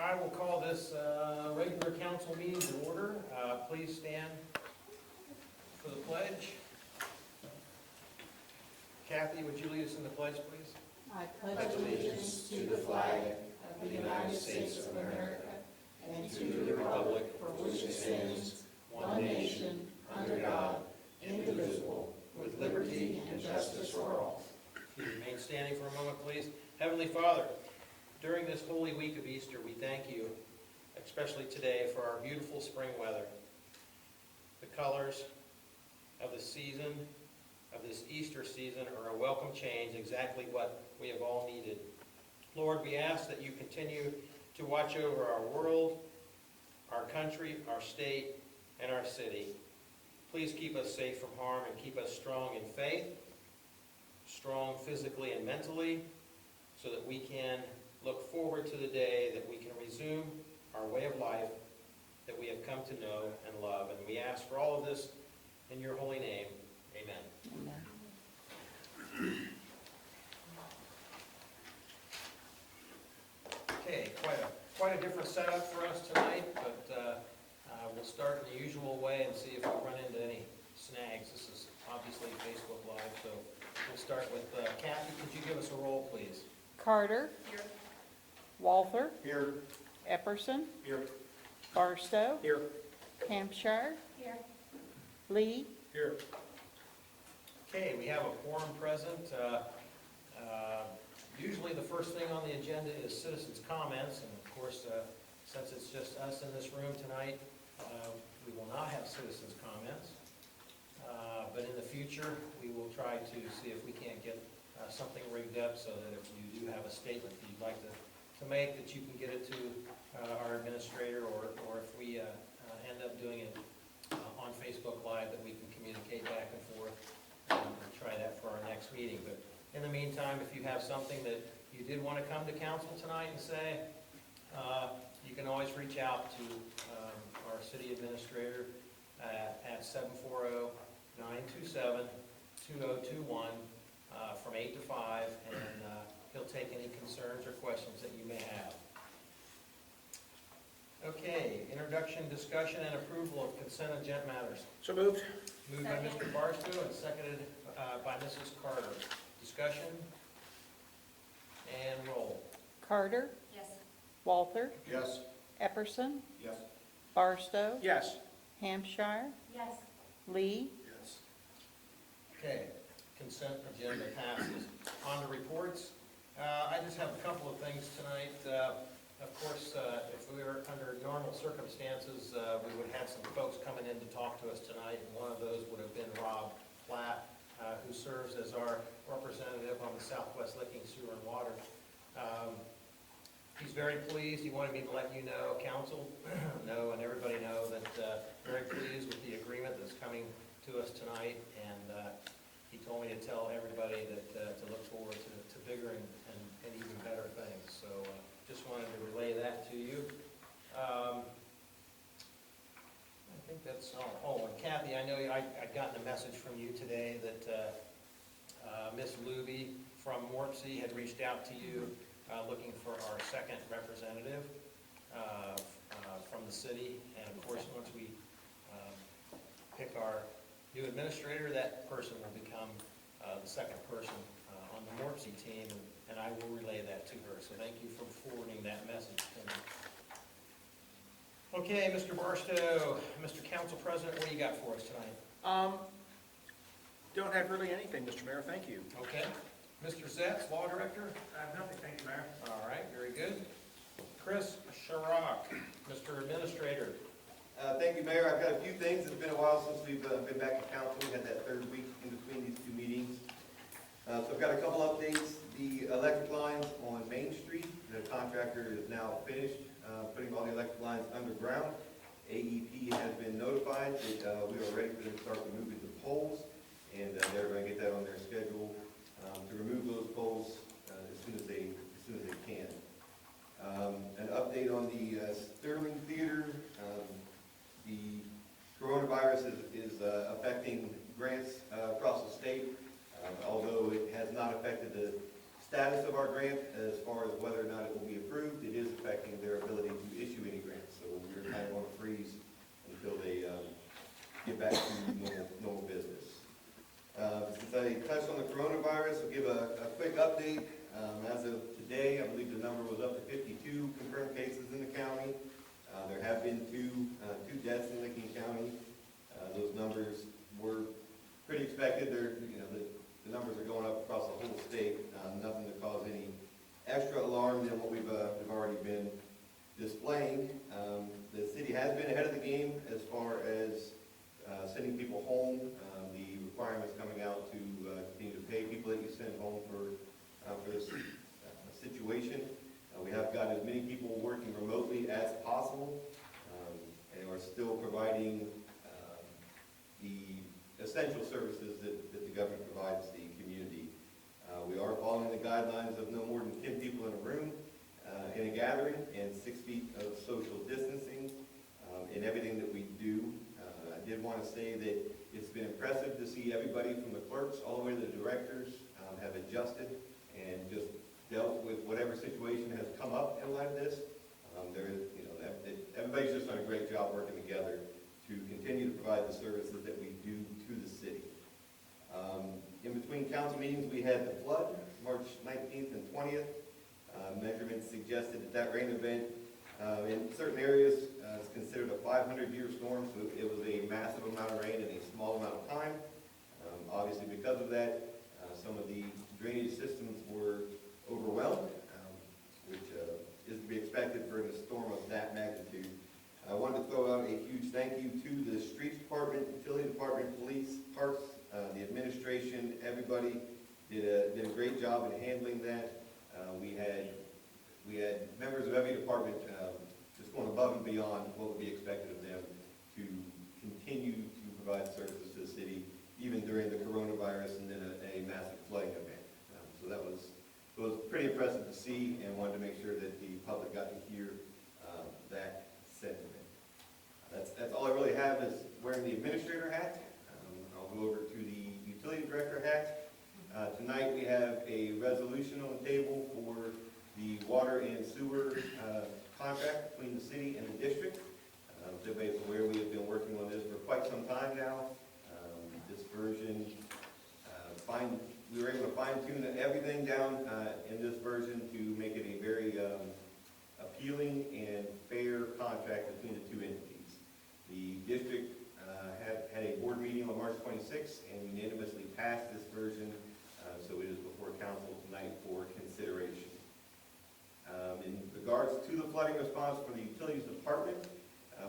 I will call this regular council meeting to order. Please stand for the pledge. Kathy, would you lead us in the pledge, please? I pledge allegiance to the flag of the United States of America and to the republic for which it stands, one nation, under God, indivisible, with liberty and justice for all. If you remain standing for a moment, please. Heavenly Father, during this holy week of Easter, we thank you, especially today, for our beautiful spring weather. The colors of the season, of this Easter season, are a welcome change, exactly what we have all needed. Lord, we ask that you continue to watch over our world, our country, our state, and our city. Please keep us safe from harm and keep us strong in faith, strong physically and mentally, so that we can look forward to the day that we can resume our way of life that we have come to know and love. And we ask for all of this in your holy name. Amen. Okay, quite a different setup for us tonight, but we'll start in the usual way and see if we run into any snags. This is obviously Facebook Live, so we'll start with Kathy. Could you give us a roll, please? Carter. Here. Walther. Here. Epperson. Here. Barstow. Here. Hampshire. Here. Lee. Here. Okay, we have a quorum present. Usually the first thing on the agenda is citizens' comments, and of course, since it's just us in this room tonight, we will not have citizens' comments. But in the future, we will try to see if we can't get something rigged up so that if you do have a statement that you'd like to make, that you can get it to our administrator, or if we end up doing it on Facebook Live, that we can communicate back and forth and try that for our next meeting. But in the meantime, if you have something that you did want to come to council tonight and say, you can always reach out to our city administrator at 740-927-2021 from 8 to 5, and he'll take any concerns or questions that you may have. Okay, introduction, discussion, and approval of consent agenda matters. So moved. Moved by Mr. Barstow and seconded by Mrs. Carter. Discussion and roll. Carter. Yes. Walther. Yes. Epperson. Yes. Barstow. Yes. Hampshire. Yes. Lee. Yes. Okay, consent agenda passes. On to reports. I just have a couple of things tonight. Of course, if we were under normal circumstances, we would have some folks coming in to talk to us tonight, and one of those would have been Rob Platt, who serves as our representative on the Southwest Licking Sewer and Water. He's very pleased. He wanted me to let you know, council, know, and everybody know that very pleased with the agreement that's coming to us tonight, and he told me to tell everybody that to look forward to bigger and even better things. So just wanted to relay that to you. I think that's all. Oh, and Kathy, I know I'd gotten a message from you today that Miss Luby from Morpsey had reached out to you looking for our second representative from the city. And of course, once we pick our new administrator, that person will become the second person on the Morpsey team, and I will relay that to her. So thank you for forwarding that message to me. Okay, Mr. Barstow, Mr. Council President, what do you got for us tonight? Don't have really anything, Mr. Mayor. Thank you. Okay. Mr. Zetz, Law Director? I have nothing. Thank you, Mayor. All right, very good. Chris Sharrock, Mr. Administrator. Thank you, Mayor. I've got a few things. It's been a while since we've been back in council. We had that third week in between these two meetings. So I've got a couple updates. The electric lines on Main Street, the contractor is now finished putting all the electric lines underground. AEP has been notified that we are ready for them to start removing the poles, and they're going to get that on their schedule to remove those poles as soon as they can. An update on the Sterling Theater. The coronavirus is affecting grants across the state, although it has not affected the status of our grant as far as whether or not it will be approved. It is affecting their ability to 2 confirmed cases in the county. There have been two deaths in Licking County. Those numbers were pretty expected. The numbers are going up across the whole state. Nothing to cause any extra alarm than what we've already been displaying. The city has been ahead of the game as far as sending people home. The requirements coming out to continue to pay people that you send home for this situation. We have got as many people working remotely as possible, and are still providing the essential services that the government provides the community. We are following the guidelines of no more than 10 people in a room, in a gathering, and 6 feet of social distancing in everything that we do. I did want to say that it's been impressive to see everybody from the clerks all the way to the directors have adjusted and just dealt with whatever situation has come up in light of this. Everybody's just done a great job working together to continue to provide the services that we do to the city. In between council meetings, we had the flood, March 19th and 20th. Measurements suggested that rain event in certain areas is considered a 500-year storm, so it was a massive amount of rain in a small amount of time. Obviously, because of that, some of the drainage systems were overwhelmed, which is to be expected for a storm of that magnitude. I wanted to throw out a huge thank you to the streets department, utility department, police, parks, the administration. Everybody did a great job in handling that. We had members of every department just going above and beyond what would be expected of them to continue to provide services to the city, even during the coronavirus and then a massive flooding event. So that was pretty impressive to see, and wanted to make sure that the public got to hear that sentiment. That's all I really have is wearing the administrator hat. I'll go over to the utility director hat. Tonight we have a resolution on the table for the water and sewer contract between the city and the district. As everybody's aware, we have been working on this for quite some time now. This version, we were able to fine-tune everything down in this version to make it a very appealing and fair contract between the two entities. The district had a board meeting on March 26th and unanimously passed this version, so it is before council tonight for consideration. In regards to the flooding response for the utilities department,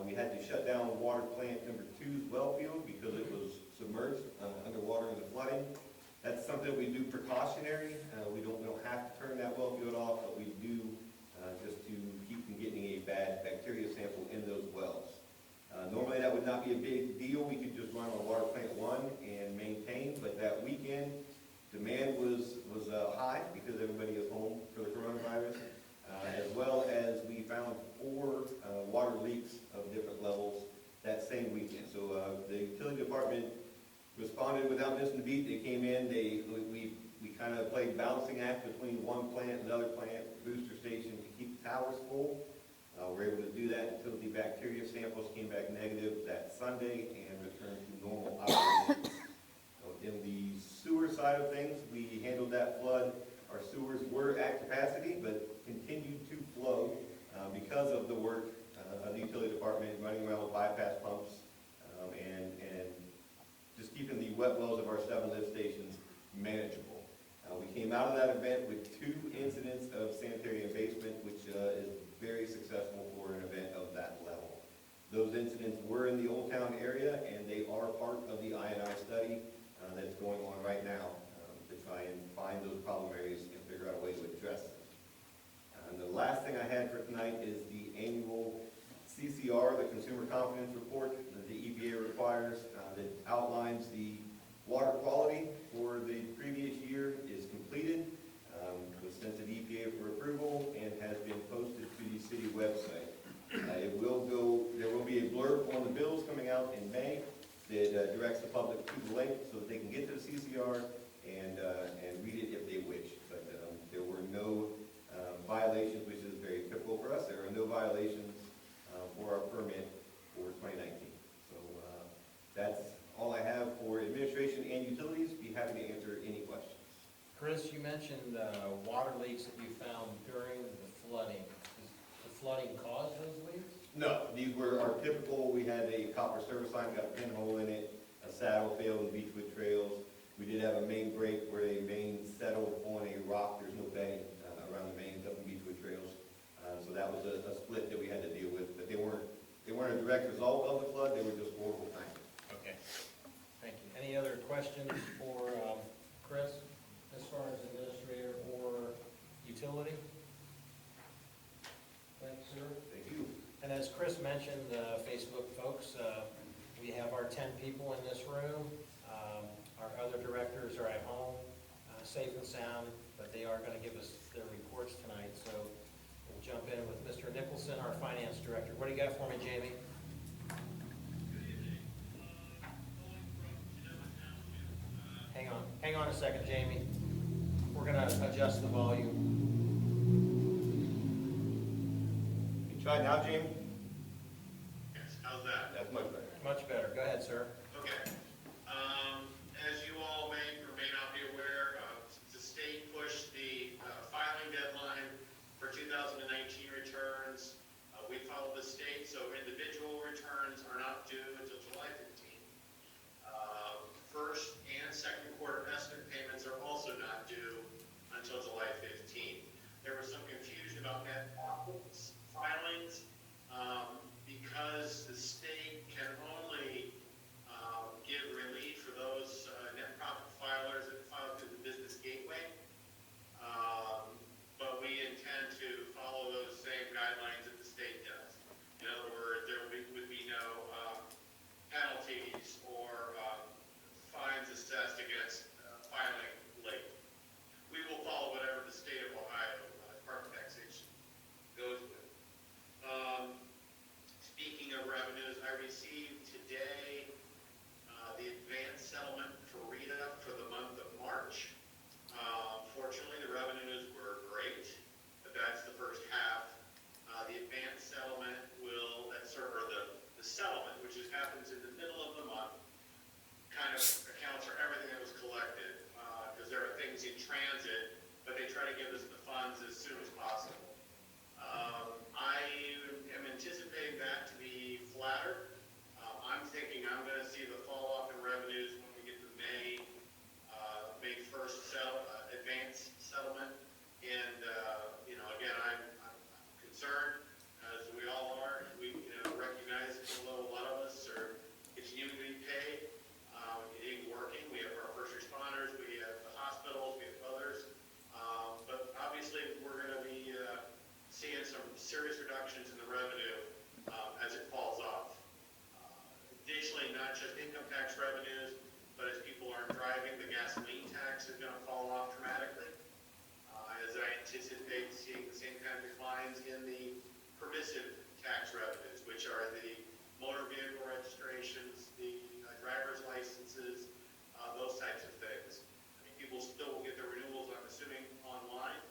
we had to shut down water plant number 2's well field because it was submerged underwater in the flooding. That's something we do precautionary. We don't have to turn that well field off, but we do just to keep from getting a bad bacteria sample in those wells. Normally that would not be a big deal. We could just run on water plant 1 and maintain, but that weekend demand was high because everybody is home for the coronavirus, as well as we found 4 water leaks of different levels that same weekend. So the utility department responded without missing a beat. They came in, we kind of played balancing act between one plant and another plant, booster station, to keep the towers full. We're able to do that until the bacteria samples came back negative that Sunday and returned to normal operations. In the sewer side of things, we handled that flood. Our sewers were at capacity, but continued to flow because of the work of the utility department running around with bypass pumps and just keeping the wet wells of our 7 lift stations manageable. We came out of that event with 2 incidents of sanitary abasement, which is very successful for an event of that level. Those incidents were in the Old Town area, and they are part of the I&I study that's going on right now to try and find those problem areas and figure out a way to address them. And the last thing I had for tonight is the annual CCR, the Consumer Confidence Report that the EPA requires that outlines the water quality for the previous year is completed, was sent to the EPA for approval, and has been posted to the city website. There will be a blurb on the bills coming out in May that directs the public to the link so that they can get to the CCR and read it if they wish. But there were no violations, which is very typical for us. There are no violations for our permit for 2019. So that's all I have for administration and utilities. Be happy to answer any questions. Chris, you mentioned water leaks that you found during the flooding. flooding caused those leaks? No, these were our typical, we had a copper service line, got a pinhole in it, a saddle failed in Beechwood Trails. We did have a main break where a main settled on a rock, there's no bedding around the mains up in Beechwood Trails. So that was a split that we had to deal with, but they weren't a direct result of the flood, they were just horrible timing. Okay, thank you. Any other questions for Chris, as far as administrator or utility? Thanks, sir. Thank you. And as Chris mentioned, Facebook folks, we have our 10 people in this room. Our other directors are at home, safe and sound, but they are going to give us their reports tonight. So we'll jump in with Mr. Nicholson, our finance director. What do you got for me, Jamie? Hang on a second, Jamie. We're going to adjust the volume. You try now, Jamie? Yes, how's that? That's much better. Much better. Go ahead, sir. Okay. As you all may or may not be aware, the state pushed the filing deadline for 2019 returns. We follow the state, so individual returns are not due until July 15th. First and second quarter estimate payments are also not due until July 15th. There was some confusion about net profits filings because the state can only give relief for those net profit filers that file through the business gateway. But we intend to follow those same guidelines that the state does. In other words, there would be no penalties or fines assessed against filing late. We will follow whatever the state of Ohio Department of Taxation goes with. Speaking of revenues, I received today the advance settlement for RETA for the month of March. Fortunately, the revenues were great, but that's the first half. The advance settlement will, the settlement, which happens in the middle of the month, kind of accounts for everything that was collected, because there are things in transit, but they try to give us the funds as soon as possible. I am anticipating that to be flatter. I'm thinking I'm going to see the fall off in revenues when we get to May 1st advance settlement. And, again, I'm concerned, as we all are. We recognize that although a lot of us are continuing to be paid, it ain't working. We have our first responders, we have the hospitals, we have others. But obviously, we're going to be seeing some serious reductions in the revenue as it falls off. Additionally, not just income tax revenues, but as people aren't driving, the gasoline tax is going to fall off dramatically. As I anticipate seeing the same kind of declines in the permissive tax revenues, which are the motor vehicle registrations, the driver's licenses, those types of things. I mean, people still will get their renewals, I'm assuming, online,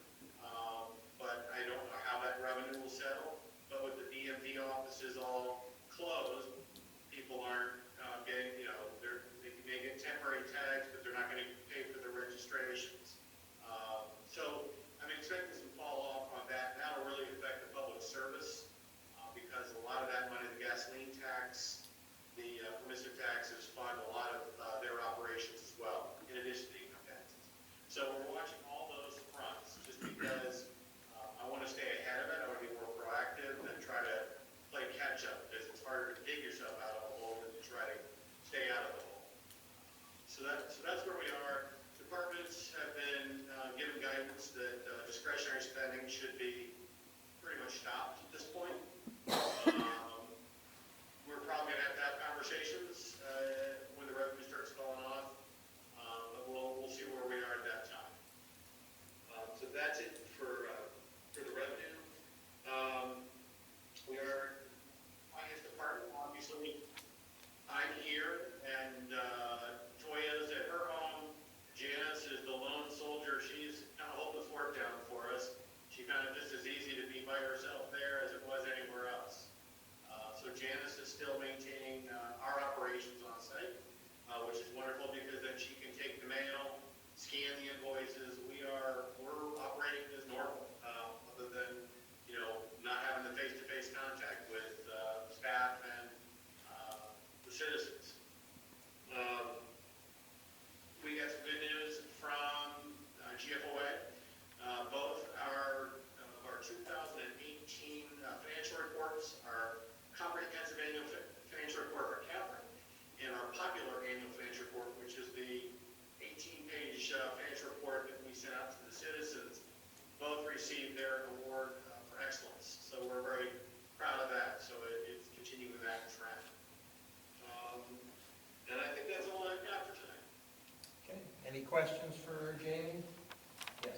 but I don't know how that revenue will settle. But with the DMV offices all closed, people aren't getting, they may get temporary tags, but they're not going to pay for the registrations. So I'm expecting some fall off on that. That'll really affect the public service questions for Jamie? Yes.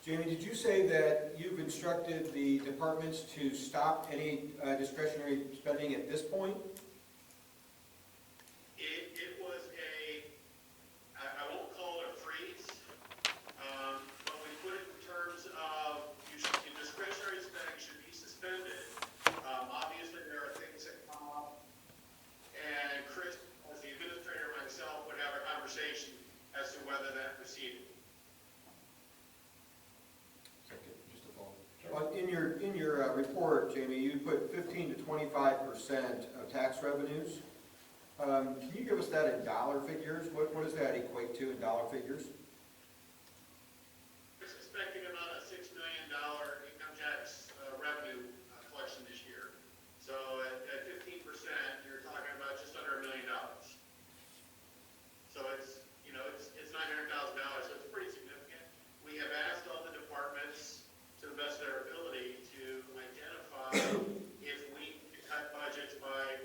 Jamie, did you say that you've instructed the departments to stop any discretionary spending at this point? It was I won't call it a freeze, but we put it in terms of your discretionary spending should be suspended. Obviously, there are things that come up, and Chris, as the administrator, and myself would have a conversation as to whether that proceeded. Well, in your report, Jamie, you put 15 to 25% of tax revenues. Can you give us that in dollar figures? What does that equate to in dollar figures? We're expecting about a $6 million income tax revenue collection this year. So at 15%, you're talking about just under $1 million. So it's $900,000, so it's pretty significant. We have asked all the departments, to the best of their ability, to identify if we could cut budgets by,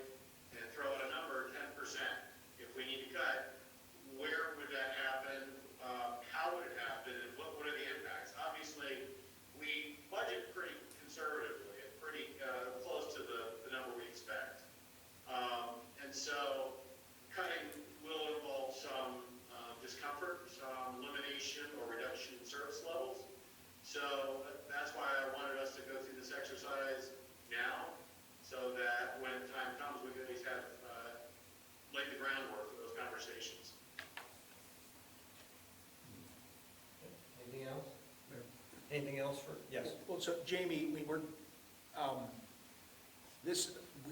and throw out a number, 10%. If we need to cut, where would that happen? How would it happen? And what are the impacts? Obviously, we budget pretty conservatively, pretty close to the number we expect. And so cutting will involve some discomfort, some elimination or reduction in service levels. So that's why I wanted us to go through this exercise now, so that when time comes, we can at least have laid the groundwork for those conversations. Anything else? Anything else for, yes? Well, so Jamie, we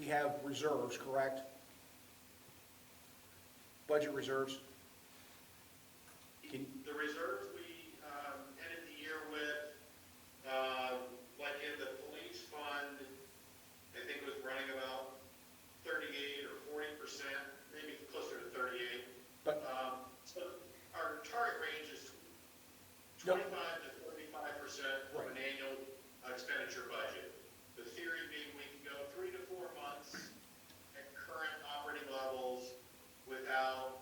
have reserves, correct? Budget reserves? The reserves we ended the year with, like in the police fund, I think it was running about 38 or 40%, maybe closer to 38. But- So our target range is 25 to 35% of an annual expenditure budget. The theory being we can go 3 to 4 months at current operating levels without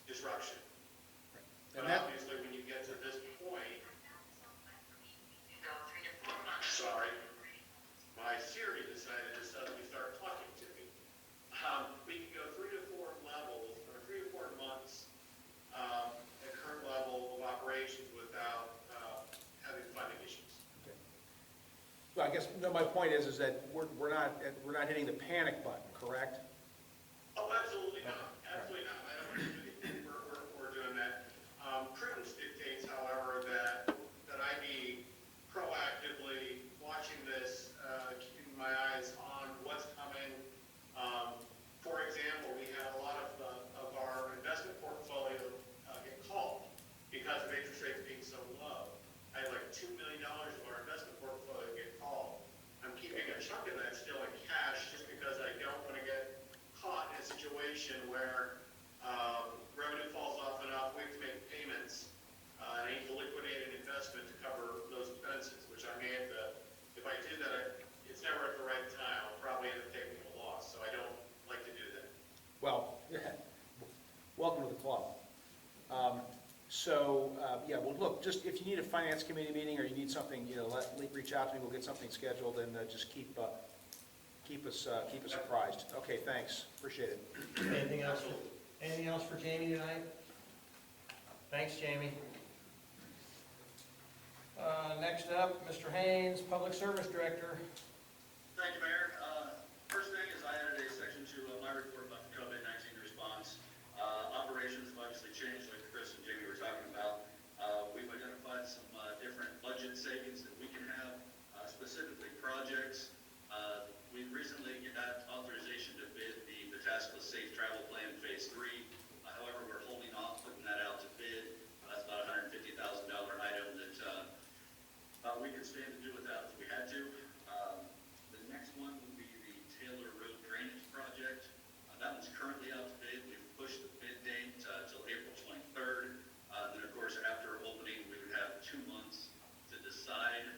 disruption. But And that, obviously, when you get to this point, sorry, my Siri decided to suddenly start talking to me. We can go 3 to 4 levels, or 3 to 4 months at current level of operations without having funding issues. well, I guess, no, my point is that we're not hitting the panic button, correct? Oh, absolutely not. Absolutely not. I don't want to do anything. We're doing that. Prudence dictates, however, that I be proactively watching this, keeping my eyes on what's coming. For example, we had a lot of our investment portfolio get called because of interest rates being so low. I had like $2 million of our investment portfolio get called. I'm keeping a chunk of that still in cash just because I don't want to get caught in a situation where revenue falls off enough, we have to make payments, and I need to liquidate an investment to cover those expenses, which I may have to, if I do that, it's never at the right time, I'll probably end up taking a loss, so I don't like to do that. Well, welcome to the club. Yeah, well, look, just if you need a finance committee meeting or you need something, reach out to me, we'll get something scheduled, and just keep us apprised. Okay, thanks, appreciate it. Anything else? Anything else for Jamie tonight? Thanks, Jamie. Next up, Mr. Haynes, Public Service Director. Thank you, Mayor. First thing is I added a section to my report about the COVID-19 response. Operations have obviously changed, like Chris and Jamie were talking about. We've identified some different budget savings that we can have, specifically projects. We recently got authorization to bid the Taskless Safe Travel Plan Phase 3. However, we're holding off putting that out to bid. That's about a $150,000 item that we could stand to do without if we had to. The next one would be the Taylor Road Drainage Project. That one's currently out to bid. We've pushed the bid date till April 23rd. Then, of course, after opening, we would have 2 months to decide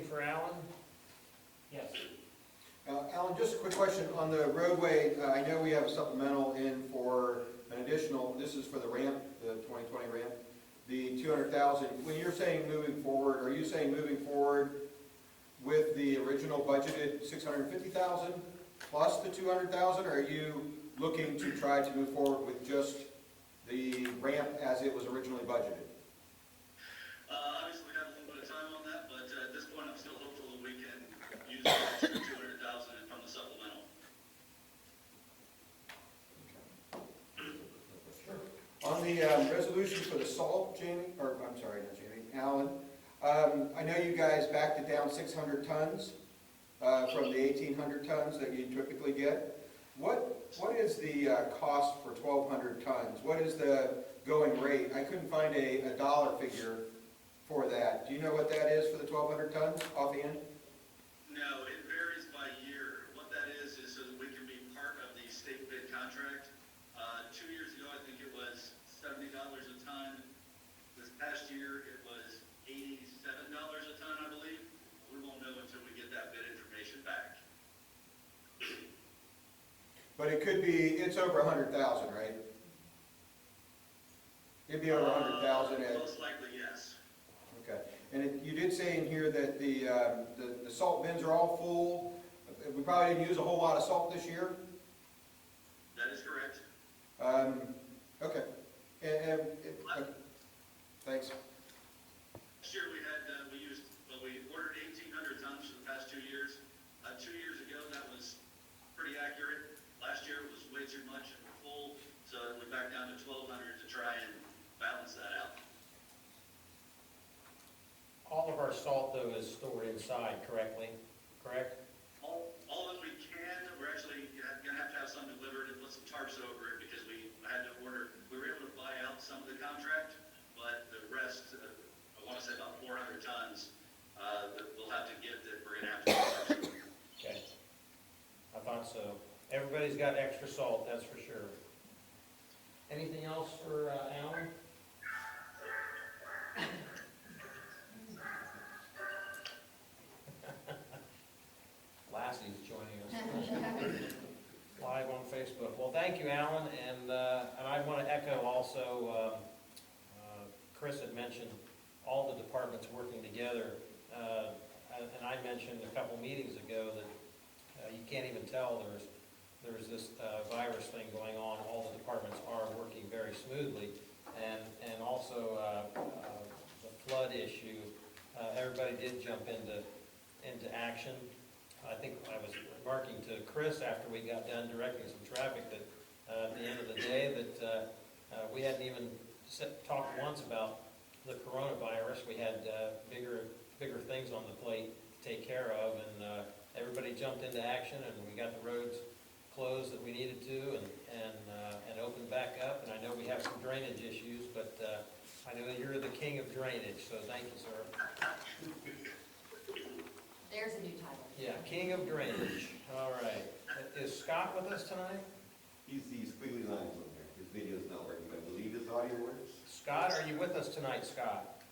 anything for Alan? Yes. Alan, just a quick question on the roadway. I know we have a supplemental in for an additional, this is for the ramp, the 2020 ramp, the 200,000. When you're saying moving forward, are you saying moving forward with the original budgeted 650,000 plus the 200,000? Or are you looking to try to move forward with just the ramp as it was originally budgeted? Obviously, we have a little bit of time on that, but at this point, I'm still hopeful that we can use the extra 200,000 from the supplemental. On the resolution for the salt, Jamie, or I'm sorry, not Jamie, Alan, I know you guys backed it down 600 tons from the 1,800 tons that you typically get. What is the cost for 1,200 tons? What is the going rate? I couldn't find a dollar figure for that. Do you know what that is for the 1,200 tons offhand? No, it varies by year. What that is so that we can be part of the state bid contract. 2 years ago, I think it was $70 a ton. This past year, it was $87 a ton, I believe. We won't know until we get that bid information back. But it could be, it's over 100,000, right? It'd be over 100,000 at, Most likely, yes. okay. And you did say in here that the salt bins are all full. We probably didn't use a whole lot of salt this year. That is correct. Okay. Thanks. Last year, we ordered 1,800 tons for the past 2 years. 2 years ago, that was pretty accurate. Last year, it was way too much and we're full, so we backed down to 1,200 to try and balance that out. All of our salt, though, is stored inside correctly, correct? All that we can, we're actually gonna have to have some delivered and put some tarps over it because we were able to buy out some of the contract, but the rest, I wanna say about 400 tons, that we'll have to get that we're gonna have to put tarps over. Okay. I thought so. Everybody's got extra salt, that's for sure. Anything else for Alan? Lassie's joining us live on Facebook. Well, thank you, Alan, and I want to echo also, Chris had mentioned all the departments working together, and I mentioned a couple meetings ago that you can't even tell there's this virus thing going on. All the departments are working very smoothly, and also the flood issue. Everybody did jump into action. I think I was remarking to Chris after we got done directing some traffic that at the end of the day that we hadn't even talked once about the coronavirus. We had bigger things on the plate to take care of, and everybody jumped into action, and we got the roads closed that we needed to, and opened back up. And I know we have some drainage issues, but I know you're the king of drainage, so thank you, sir. There's a new title. Yeah, king of drainage. All right. Is Scott with us tonight? He's the squiggly lines on there. His video's not working. I believe his audio works. Scott, are you with us tonight, Scott?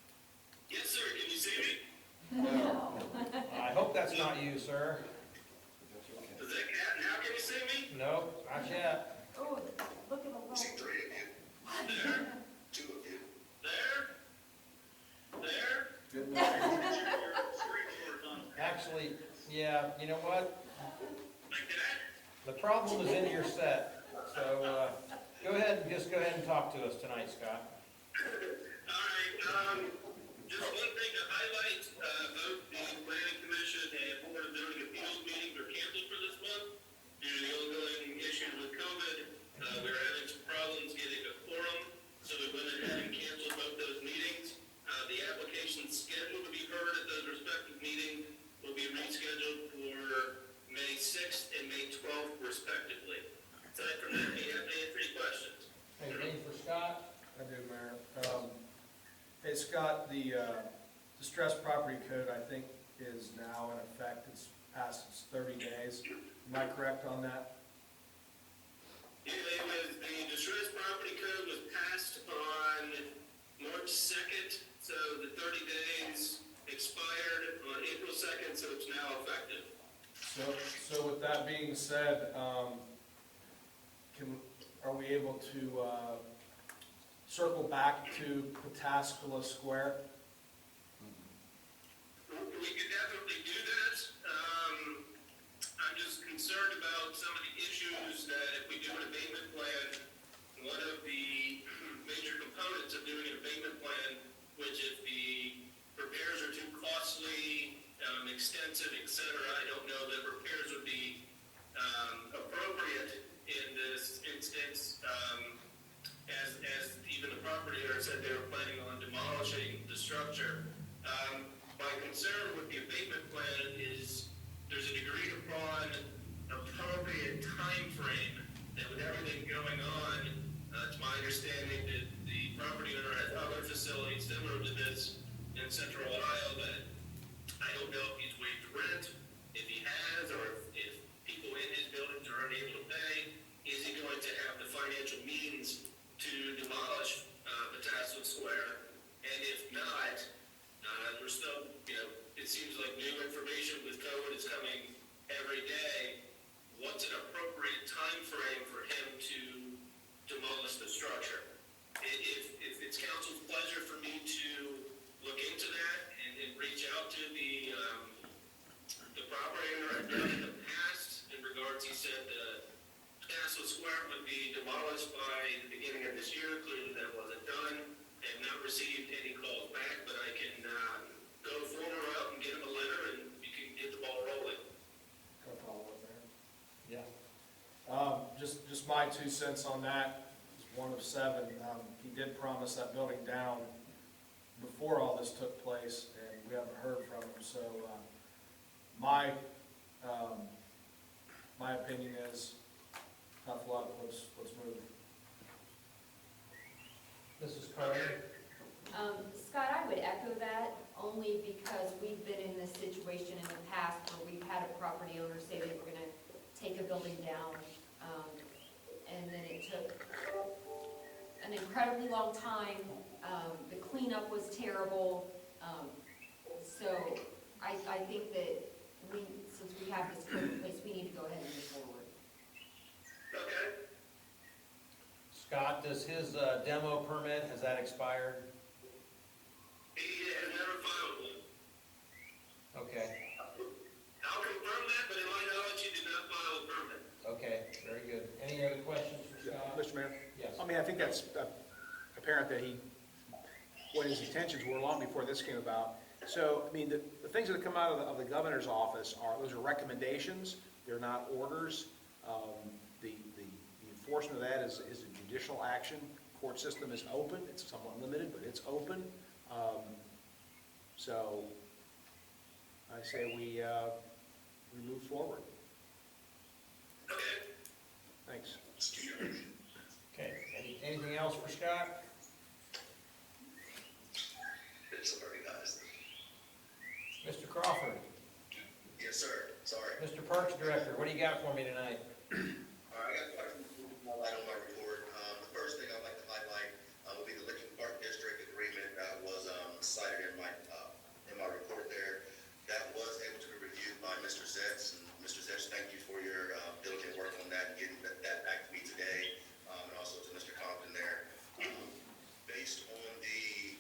Yes, sir, can you see me? No. I hope that's not you, sir. Is that cat, now can you see me? Nope, not yet. Oh, look at the light. See 3 of you. There, 2 of you. There. Good Your enough. screen short on. Actually, yeah, you know what? Like that? The problem is in your set. So go ahead and talk to us tonight, Scott. All right, just one thing to highlight, both the planning commission and board of zoning appeals meetings are canceled for this month due to the ongoing issues with COVID. We were having some problems getting a quorum, so we went ahead and canceled both those meetings. The applications scheduled to be heard at those respective meetings will be rescheduled for May 6th and May 12th respectively. Aside from that, do you have any questions? Anything for Scott? I do, Mayor. Hey, Scott, the distressed property code, I think, is now in effect. It's past its 30 days. Am I correct on that? Yeah, the distressed property code was passed on March 2nd, so the 30 days expired on April 2nd, so it's now effective. So with that being said, are we able to circle back to Pataskala Square? We could definitely do that. I'm just concerned about some of the issues that if we do an abatement plan, one of the major components of doing an abatement plan, which if the repairs are too costly, extensive, et cetera, I don't know that repairs would be appropriate in this instance, as even the property owner said they were planning on demolishing the structure. My concern with the abatement plan is there's an agreed upon appropriate time frame that with everything going on, it's my understanding that the property owner has other facilities similar to this in central Ohio that I don't know if he's waived rent, if he has, or if people in his buildings are unable to pay. Is he going to have the financial means to demolish Pataskala Square? And if not, we're still, it seems like new information with COVID is coming every day. What's an appropriate time frame for him to demolish the structure? If it's council's pleasure for me to look into that and reach out to the property owner I've done in the past in regards, he said Pataskala Square would be demolished by the beginning of this year. Clearly that wasn't done. I have not received any calls back, but I can go forward out and get him a letter and you can get the ball rolling. Can I follow up there? Yeah. Just my 2 cents on that, is one of 7. He did promise that building down before all this took place, and we haven't heard from him, so, my opinion is, tough luck, let's move. Mrs. Carter? Scott, I would echo that, only because we've been in this situation in the past where we've had a property owner say they were gonna take a building down, and then it took an incredibly long time, the cleanup was terrible, so I think that since we have this code in place, we need to go ahead and move forward. Okay. Scott, does his demo permit, has that expired? He has never filed one. Okay, I'll confirm that, but in my knowledge, he did not file a permit. okay, very good. Any other questions for Scott? Mr. Mayor? Yes. I mean, I think that's apparent that what his intentions were long before this came about. So, I mean, the things that have come out of the governor's office those are recommendations, they're not orders. The enforcement of that is a judicial action. Court system is open, it's somewhat limited, but it's open. So, I say we move forward. Okay. Thanks. Okay, anything else for Scott? It's already nice. Mr. Crawford? Yes, sir. Sorry. Mr. Parks Director, what do you got for me tonight? All right, I got quite a few highlight on my report. The first thing I'd like to highlight will be the Lincoln Park District agreement that was cited in my report there. That was able to be reviewed by Mr. Zetz. And Mr. Zetz, thank you for your diligent work on that and getting that back to me today, and also to Mr. Compton there. Based on the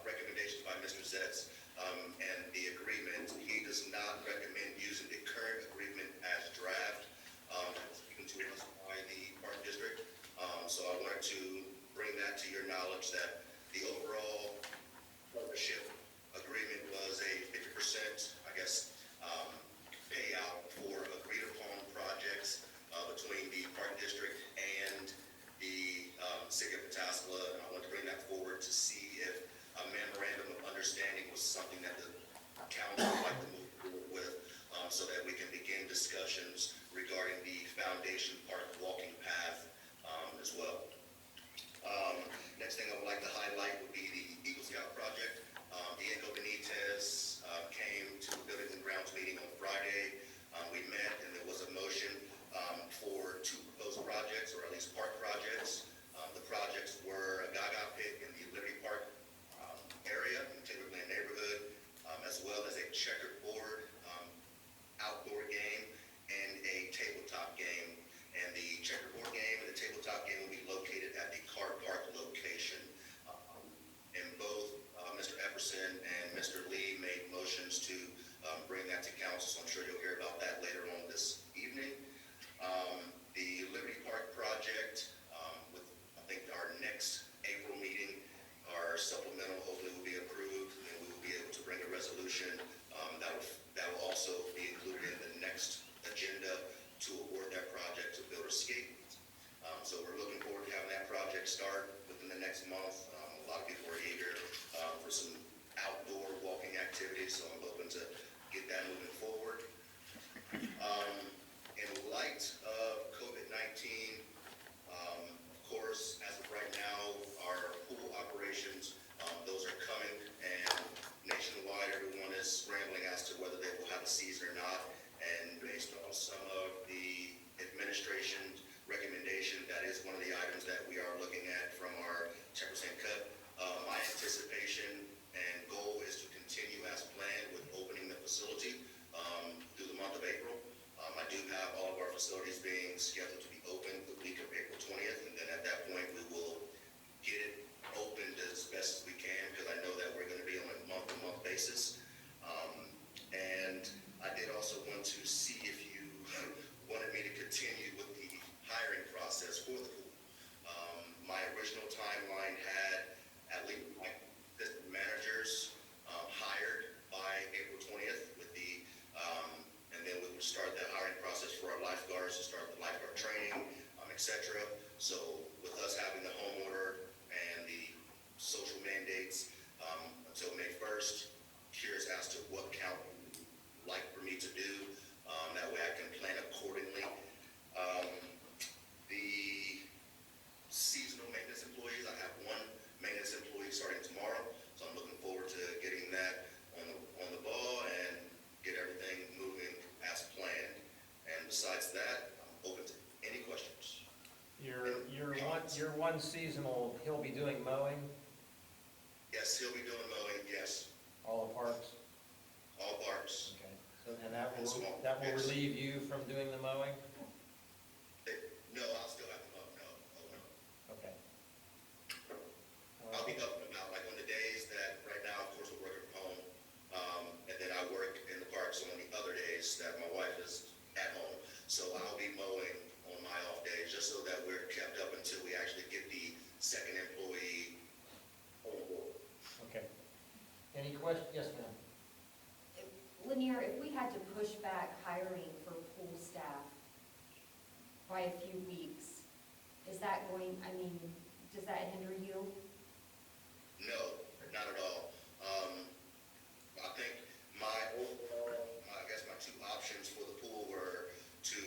recommendations by Mr. Zetz and the agreement, he does not recommend using the current agreement as draft. Speaking to us why the activities, so I'm hoping to get that moving forward. In light of COVID-19, of course, as of right now, our pool operations, those are coming, and nationwide, everyone is scrambling as to whether they will have a season or not. And based on some of the administration's recommendation, that is one of the items that we are looking at from our 10% cut. My anticipation and goal is to continue as planned with opening the facility through the month of April. I do have all of our facilities being scheduled to be open the week of April 20th, and then at that point, we will get it opened as best as we can, because I know that we're going to be on a month-to-month basis. And I did also want to see if you wanted me to continue with the hiring process for the pool. My original timeline had at least my assistant managers hired by April 20th with the, and then we would start that hiring process for our lifeguards to start the lifeguard training, et cetera. So with us having the home order and the social mandates until May 1st, curious as to what count would like for me to do. That way I can plan accordingly. The seasonal maintenance employees, I have one maintenance employee starting tomorrow, so I'm looking forward to getting that on the ball and get everything moving as planned. And besides that, I'm open to any questions. Your one seasonal, he'll be doing mowing, Yes, he'll be doing mowing, yes, all the parks? all parks. Okay. So, and that will relieve you from doing the mowing? No, I'll still have to mow, no, oh no. Okay. I'll be up and about, like on the days that, right now, of course, we're working from home, and then I work in the parks on the other days that my wife is at home. So I'll be mowing on my off days, just so that we're kept up until we actually get the second employee on board. Okay. Any question? Yes, ma'am. Lanier, if we had to push back hiring for pool staff by a few weeks, is that going, I mean, does that hinder you? No, not at all. I think I guess my two options for the pool were to,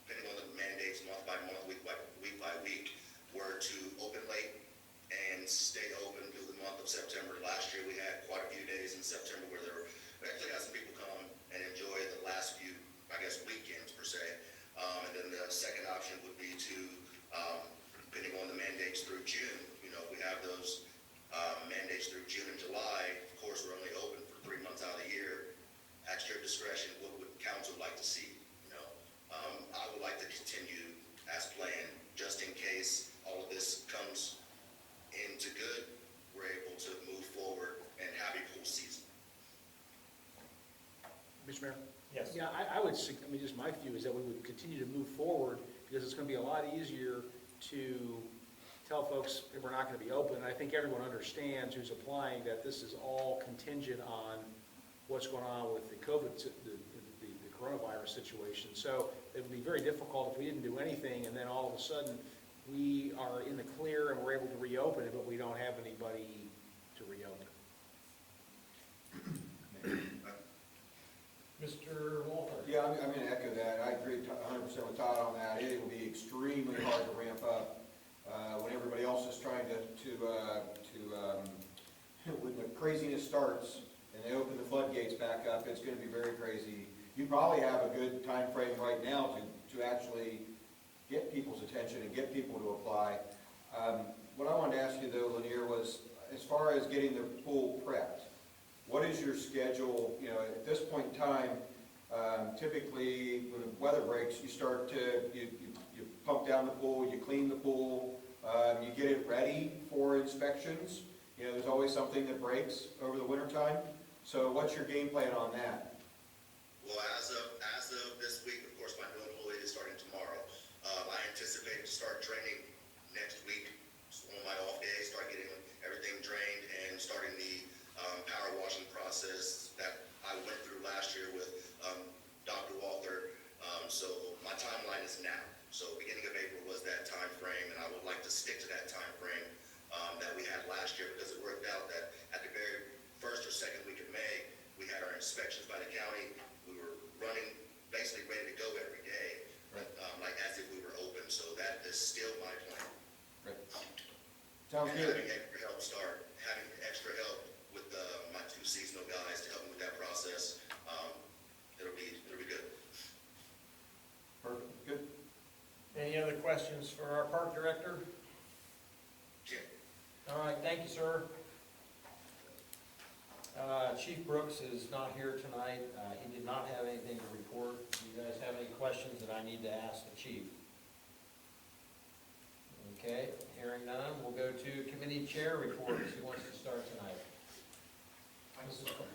depending on the mandates month by month, week by week, were to open late and stay open through the month of September. Last year, we had quite a few days in September where we actually had some people come and enjoy the last few, I guess, weekends per se. And then the second option would be to, depending on the mandates through June, we have those mandates through June and July. Of course, we're only open for 3 months out of the year. At your discretion, what would council like to see? I would like to continue as planned, just in case all of this comes into good, we're able to move forward and have a pool season. Mr. Mayor? Yes. Yeah, I would, just my view is that we would continue to move forward, because it's gonna be a lot easier to tell folks that we're not gonna be open. And I think everyone understands who's applying that this is all contingent on what's going on with the COVID, the coronavirus situation. So it would be very difficult if we didn't do anything, and then all of a sudden, we are in the clear and we're able to reopen it, but we don't have anybody to reopen. Mr. Walter? Yeah, I'm going to echo that. I agree 100% with Todd on that. It will be extremely hard to ramp up when everybody else is trying when the craziness starts and they open the floodgates back up, it's going to be very crazy. You probably have a good time frame right now to actually get people's attention and get people to apply. What I wanted to ask you though, Lanier, was as far as getting the pool prepped, what is your schedule? At this point in time, typically when the weather breaks, you start to, you pump down the pool, you clean the pool, you get it ready for inspections. There's always something that breaks over the winter time. So what's your game plan on that? Well, as of this week, of course, my new employee is starting tomorrow. I anticipate to start training next week on my off day, start getting everything drained and starting the power washing process that I went through last year with Dr. Walther. So my timeline is now. So beginning of April was that time frame, and I would like to stick to that time frame that we had last year, because it worked out that at the very first or second week of May, we had our inspections by the county. We were running, basically ready to go every day, like as if we were open. So that is still my plan. Sounds And good. having extra help with my two seasonal guys to help me with that process. It'll be good. Perfect, good. Any other questions for our park director? Jim? All right, thank you, sir. Chief Brooks is not here tonight. He did not have anything to report. Do you guys have any questions that I need to ask the chief? Okay, hearing none, we'll go to committee chair reports. Who wants to start tonight? Mrs. Cole.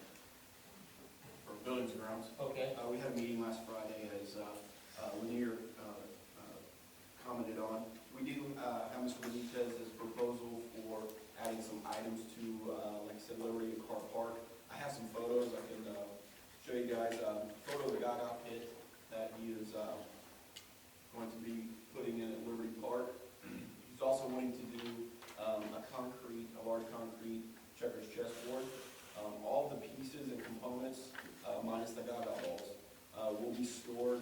For buildings and grounds. Okay, We had a meeting last Friday, as Lanier commented on. We do have Mr. Benitez's proposal for adding some items to, like I said, Liberty and Car Park. I have some photos I can show you guys. Photo of the Gaga pit that he is going to be putting in at Liberty Park. He's also wanting to do a large concrete checkers chessboard. All the pieces and components, minus the Gaga balls, will be stored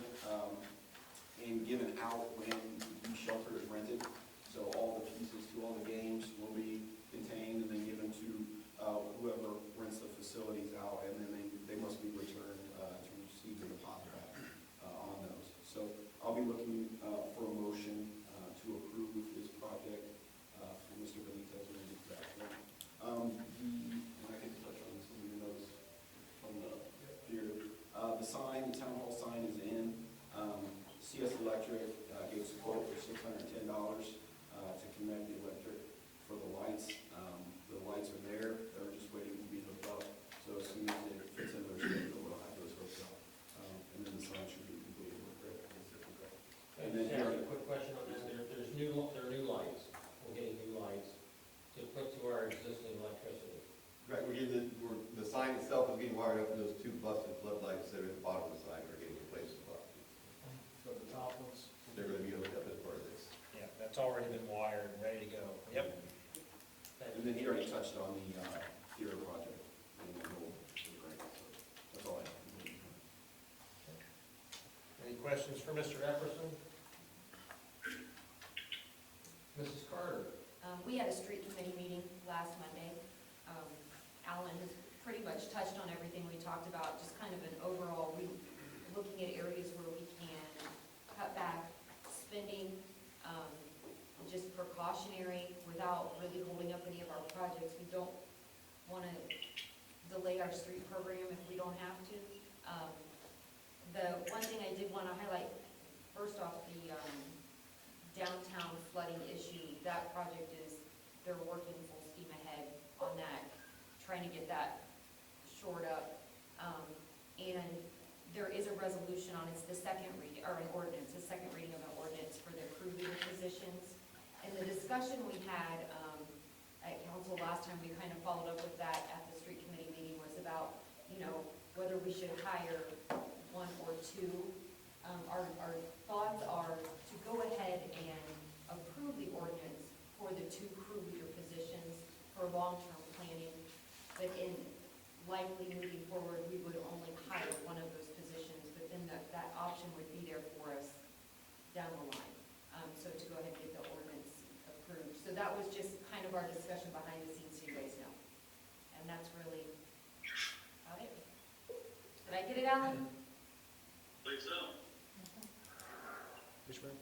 and given out when the shelter is rented. So all the pieces to all the games will be contained and then given to whoever rents the facilities out, and then they must be returned to receive the deposit back on those. So I'll be looking for a motion to approve this project for Mr. Benitez when he gets back. And I can touch on this in your notes from the theater. The sign, the town hall sign is in. CS Electric gave us a quote for $610 to connect the electric for the lights. The lights are there, they're just waiting to be hooked up. So as soon as it fits in their schedule, we'll have those hooked up. And then the sign should be completed with great. and then here, a quick question on that. There are new lights. We're getting new lights to put to our existing electricity. Right, the sign itself is getting wired up, and those two busted floodlights that are at the bottom of the sign are getting replaced as well. So the top ones. They're gonna be hooked up as part of this. Yeah, that's already been wired and ready to go. Yep. And then he already touched on the theater project. And the whole grant. So that's all I have. Any questions for Mr. Epperson? Mrs. Carter? We had a street committee meeting last Monday. Alan has pretty much touched on everything we talked about, just kind of an overall, looking at areas where we can cut back spending, just precautionary, without really holding up any of our projects. We don't want to delay our street program if we don't have to. The one thing I did want to highlight, first off, the downtown flooding issue, that project they're working full steam ahead on that, trying to get that shored up. And there is a resolution on, it's the second reading, or an ordinance, the second reading of an ordinance for the crew leader positions. And the discussion we had at council last time, we kind of followed up with that at the street committee meeting, was about, whether we should hire one or two. Our thoughts are to go ahead and approve the ordinance for the two crew leader positions for long-term planning, but in likely moving forward, we would only hire one of those positions, but then that option would be there for us down the line. So to go ahead and get the ordinance approved. So that was just kind of our discussion behind the scenes, so you guys know. And that's really about it. Did I get it, Alan? Believe so. Mr. Mayor?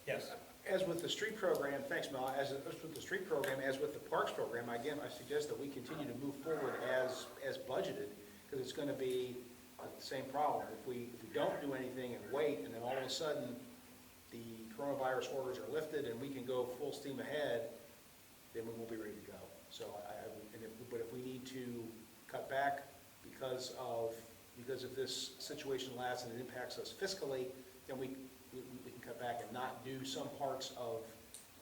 Yes. As with the street program, thanks, Mel, as with the street program, as with the parks program, again, I suggest that we continue to move forward as budgeted, because it's going to be the same problem. If we don't do anything and wait, and then all of a sudden, the coronavirus orders are lifted and we can go full steam ahead, then we won't be ready to go. So, but if we need to cut back because if this situation lasts and it impacts us fiscally, then we can cut back and not do some parts of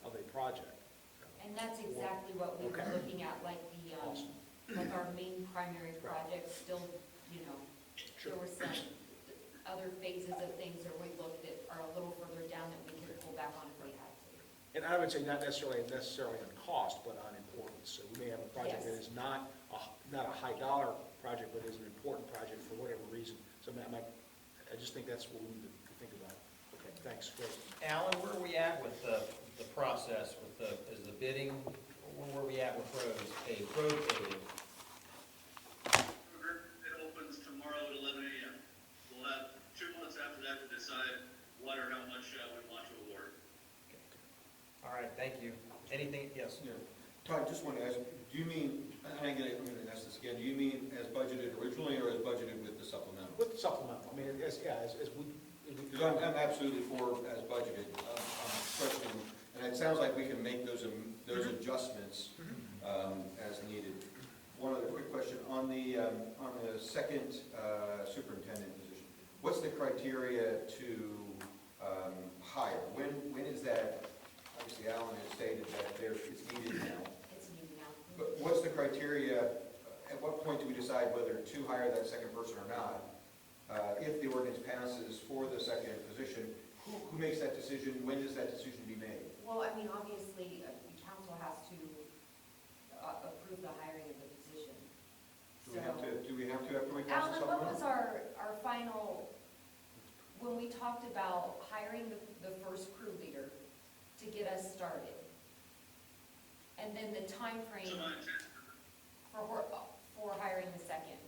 a project. And that's exactly what we were Okay. looking at, like Awesome. like our main primary project, still, there were some other phases of things that we looked at are a little further down that we could pull back on if we had to. And I would say not necessarily on cost, but on importance. So we may have a project that Yes. is not a high dollar project, but is an important project for whatever reason. So I just think that's what we need to think about. Okay, thanks, great. Alan, where are we at with the process, is the bidding, where are we at with road paving? It opens tomorrow at 11 a.m. We'll have 2 months after that to decide what or how much we want to award. All right, thank you. Anything, yes? Yeah. Todd, just want to ask, do you mean, and I'm going to ask this again, do you mean as budgeted originally or as budgeted with the supplemental? With supplemental, I mean, as we. Because I'm absolutely for as budgeted, questioning, and it sounds like we can make those adjustments as needed. One other quick question, on the second superintendent position, what's the criteria to hire? When is that, obviously Alan has stated that it's needed now, It's needed now. but what's the criteria, at what point do we decide whether to hire that second person or not? If the ordinance passes for the second position, who makes that decision? When does that decision be made? Well, I mean, obviously, council has to approve the hiring of the position. Do we have to after we pass the Alan, what was supplemental? our final, when we talked about hiring the first crew leader to get us started? And then the So timeframe my intent for hiring the second?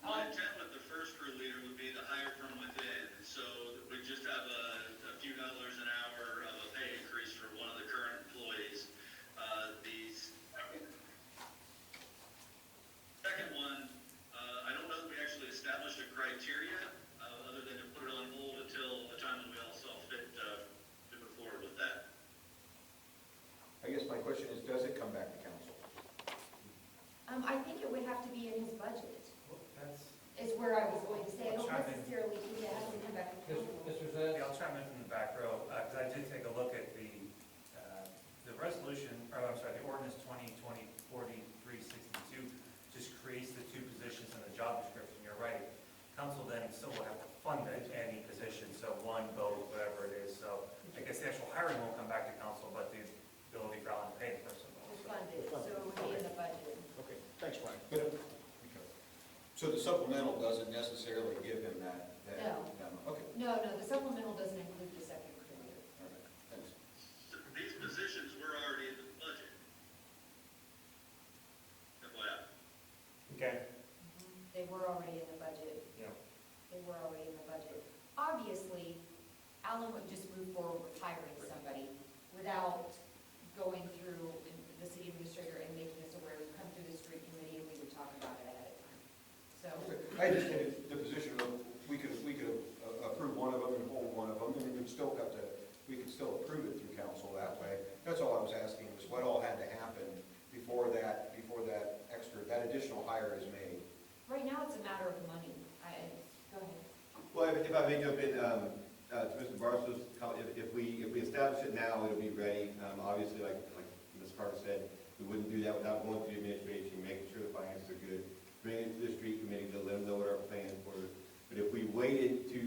My intent with the first crew leader would be to hire from within, so we just have a few dollars an hour of a pay increase for one of the current employees. The second one, I don't know that we actually established a criteria, other than to put it on hold until the time when we all saw fit to move forward with that. I guess my question is, does it come back to council? I think it would have to be in his budget, is where I was going to say. I don't necessarily think it has to come back to council. Mr. Zed? Yeah, I'll chime in from the back row, because I did take a look at the resolution, or I'm sorry, the ordinance 2020-4362 just creates the two positions in the job description. You're right. Council then still will have to fund any position, so one, both, whatever it is. So I guess the actual hiring won't come back to council, but the ability for Alan to pay the person will. It's funded, so it would be in the budget. Okay, thanks, Brian. But, so the supplemental doesn't necessarily give him that? No. Okay, No, the supplemental doesn't include the second crew leader. all right, thanks. These positions were already in the budget. FYI. Okay. They were already in the budget. Yeah. They were already in the budget. Obviously, Alan would just move forward with hiring somebody without going through the city administrator and making us aware. We'd come through the street committee and we would talk about it ahead of time. So, I understand the position of, we could approve one of them and hold one of them, and we could still approve it through council that way. That's all I was asking, was what all had to happen before that additional hire is made. right now, it's a matter of money. Go ahead. Well, if I may jump in, to Mr. Barstow's comment, if we establish it now, it'll be ready. Obviously, like Ms. Carter said, we wouldn't do that without going through the administration, making sure the finances are good, bringing it to the street committee to let them know what our plans were. But if we waited to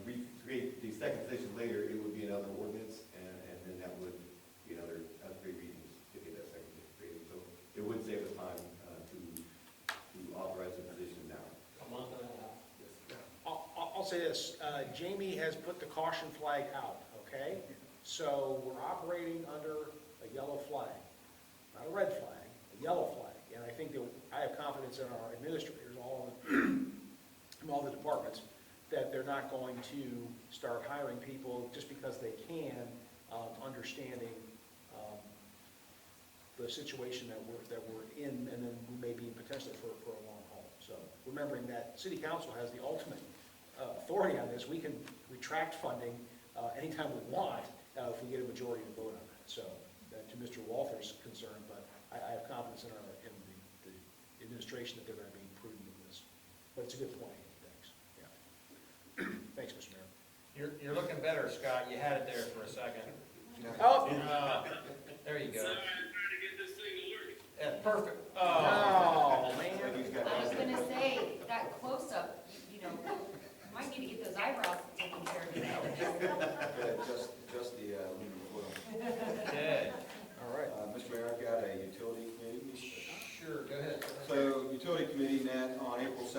recreate the second position later, it would be another ordinance, and then that would be another 3 reasons to get that second position created. So it would save us time to authorize the position now. A month and a half. I'll say this, Jamie has put the caution flag out, okay? So we're operating under a yellow flag, not a red flag, a yellow flag. And I think that I have confidence in our administrators, all the departments, that they're not going to start hiring people just because they can, understanding the situation that we're in, and then we may be potentially for a long haul. So remembering that city council has the ultimate authority on this. We can retract funding anytime we want if we get a majority to vote on that. So to Mr. Walther's concern, but I have confidence in the administration that they're going to be prudent in this. But it's a good point. Thanks. Yeah. Thanks, Mr. Mayor. You're looking better, Scott. You had it there for a second. Oh, There you go. Sorry, I'm trying to get this thing to work. Yeah, perfect. Oh. oh, man. I was gonna say, that close-up, you might need to get those eyebrows taken care of today. Just the legal foil. Okay. All right. Mr. Mayor, I've got a utility committee. Sure, go ahead.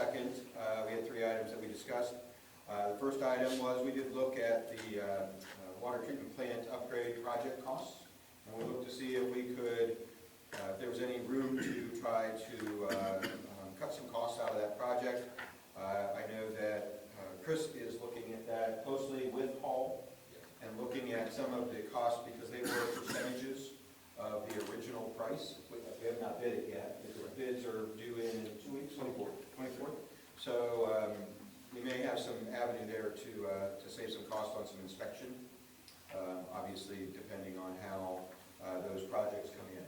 2nd, we had 3 items that we discussed. The first item was we did look at the water treatment plant upgrade project costs. And we looked to see if we could, if there was any room to try to cut some costs out of that project. I know that Chris is looking at that closely with Hall and looking at some of the costs because they were percentages of the original price. We have not bid it yet. The bids are due in 2 weeks. 24th. So we may have some avenue there to save some cost on some inspection, obviously depending on how those projects come in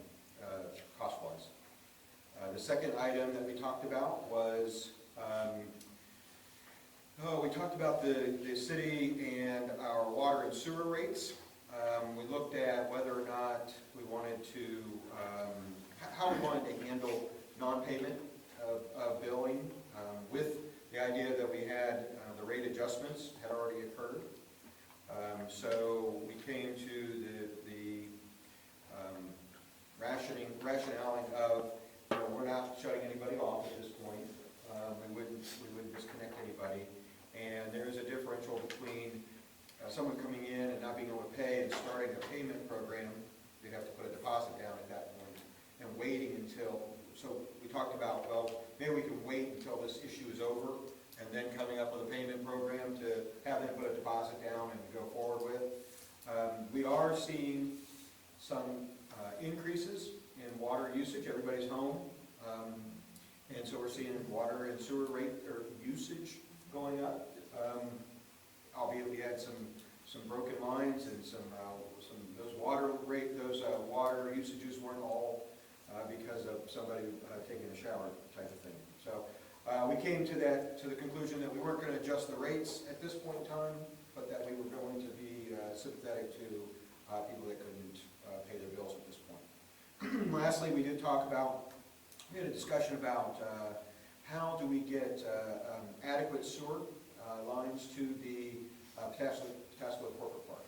cost-wise. The second item that we talked about was we talked about the city and our water and sewer rates. We looked at whether or not we wanted to, how we wanted to handle non-payment of billing with the idea that we had the rate adjustments had already occurred. So we came to the rationale of, we're not shutting anybody off at this point. We wouldn't disconnect anybody. And there is a differential between someone coming in and not being able to pay and starting a payment program. They'd have to put a deposit down at that point and waiting until, so we talked about, well, maybe we can wait until this issue is over and then coming up with a payment program to have them put a deposit down and go forward with. We are seeing some increases in water usage. Everybody's home. And so we're seeing water and sewer rate or usage going up. Albeit we had some broken lines and those water usages weren't all because of somebody taking a shower type of thing. So we came to the conclusion that we weren't going to adjust the rates at this point in time, but that we were going to be sympathetic to people that couldn't pay their bills at this point. Lastly, we had a discussion about how do we get adequate sewer lines to the Pataskala Corporate Park.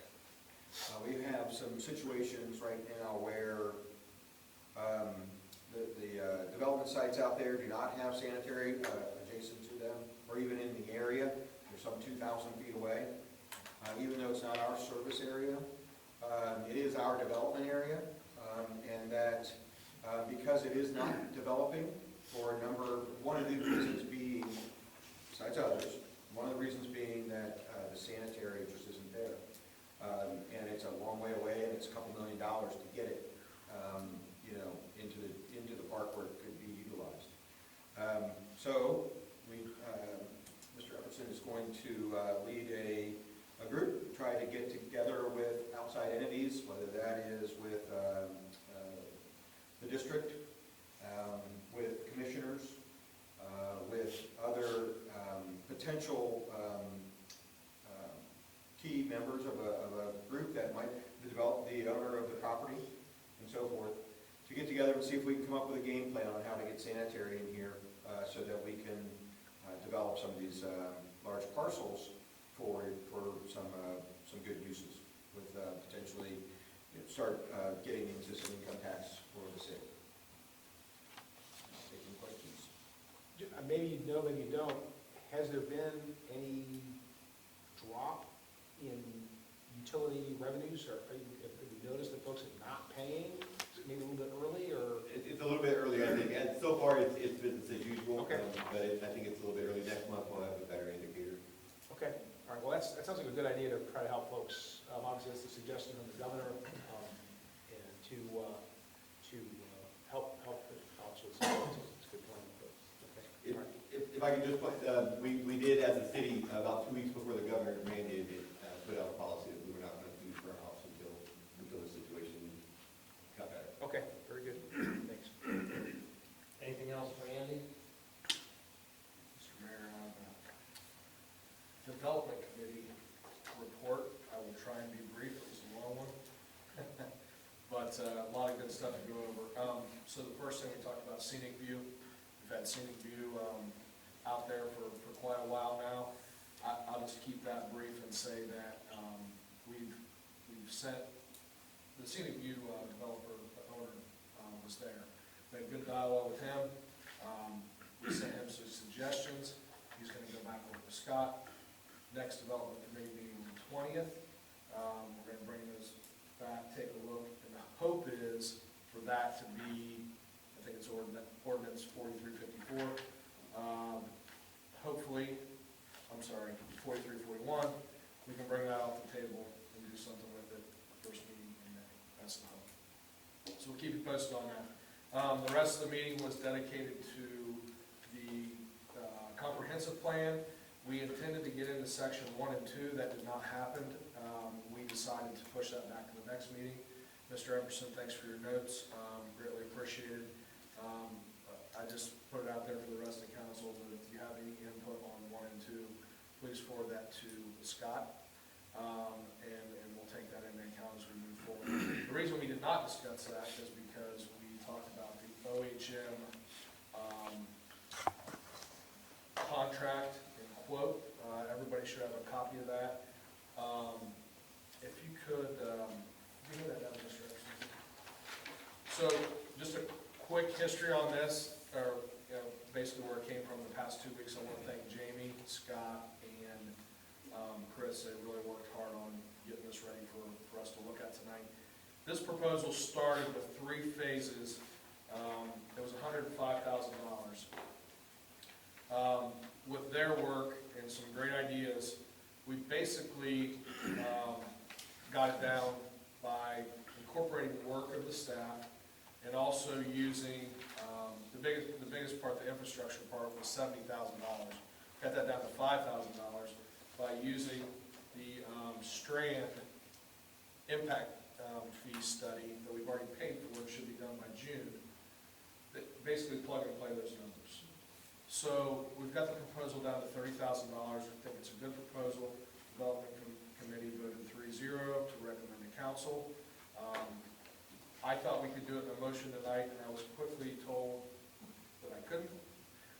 We have some situations right now where the development sites out there do not have sanitary adjacent to them, or even in the area. They're some 2,000 feet away. Even though it's not our service area, it is our development area, and that because it is not developing for one of the reasons being, besides others, one of the reasons being that the sanitary just isn't there. And it's a long way away, and it's a couple $1 million to get it, into the park where it could be utilized. So Mr. Epperson is going to lead a group, try to get together with outside entities, whether that is with the district, with commissioners, with other potential key members of a group that might develop the owner of the property and so forth, to get together and see if we can come up with a game plan on how to get sanitary in here so that we can develop some of these large parcels for some good uses with potentially start getting into some income tax for the city. Taking questions. Maybe you know, maybe you don't. Has there been any drop in utility revenues, or have you noticed that folks are not paying maybe a little bit early, or? It's a little bit early, I think, and so far it's business as usual. Okay. But I think it's a little bit early. Next month we'll have a better indicator. Okay, all right, well, that sounds like a good idea to try to help folks. Obviously, that's the suggestion from the governor, and to help the council. It's a good plan. Okay, all right. If I could just point, we did as a city, about 2 weeks before the governor mandated it, put out a policy that we were not going to use burn offs until the situation got better. Okay, very good, thanks. Anything else for Andy? Mr. Mayor, on the Development Committee report, I will try and be brief, it was a long one. But a lot of good stuff to go over. So the first thing we talked about, scenic view. We've had scenic view out there for quite a while now. I'll just keep that brief and say that we've sent, the scenic view developer, the owner was there. We had good dialogue with him. We sent him some suggestions. He's gonna go back over to Scott. Next development committee meeting on the 20th. We're gonna bring those back, take a look, and the hope is for that to be, I think it's ordinance 4354. Hopefully, 4341, we can bring that off the table and do something with it first meeting in May. That's the hope. So we'll keep you posted on that. The rest of the meeting was dedicated to the comprehensive plan. We intended to get into section 1 and 2. That did not happen. We decided to push that back to the next meeting. Mr. Everson, thanks for your notes. Greatly appreciated. I just put it out there for the rest of the council that if you have any input on 1 and 2, please forward that to Scott, and we'll take that into account as we move forward. The reason we did not discuss that is because we talked about the OHM contract and quote. Everybody should have a copy of that. If you could, give me that down, Mr. Everson. So, just a quick history on this, or basically where it came from the past 2 weeks. I want to thank Jamie, Scott, and Chris. They really worked hard on getting this ready for us to look at tonight. This proposal started with 3 phases. It was $105,000. With their work and some great ideas, we basically got it down by incorporating the work of the staff and also using the biggest part, the infrastructure part, was $70,000. Got that down to $5,000 by using the Strand impact fee study that we've already paid for and should be done by June. That basically plug and play those numbers. So we've got the proposal down to $30,000. I think it's a good proposal. Development Committee voted 3-0 to recommend to council. I thought we could do it in a motion tonight, and I was quickly told that I couldn't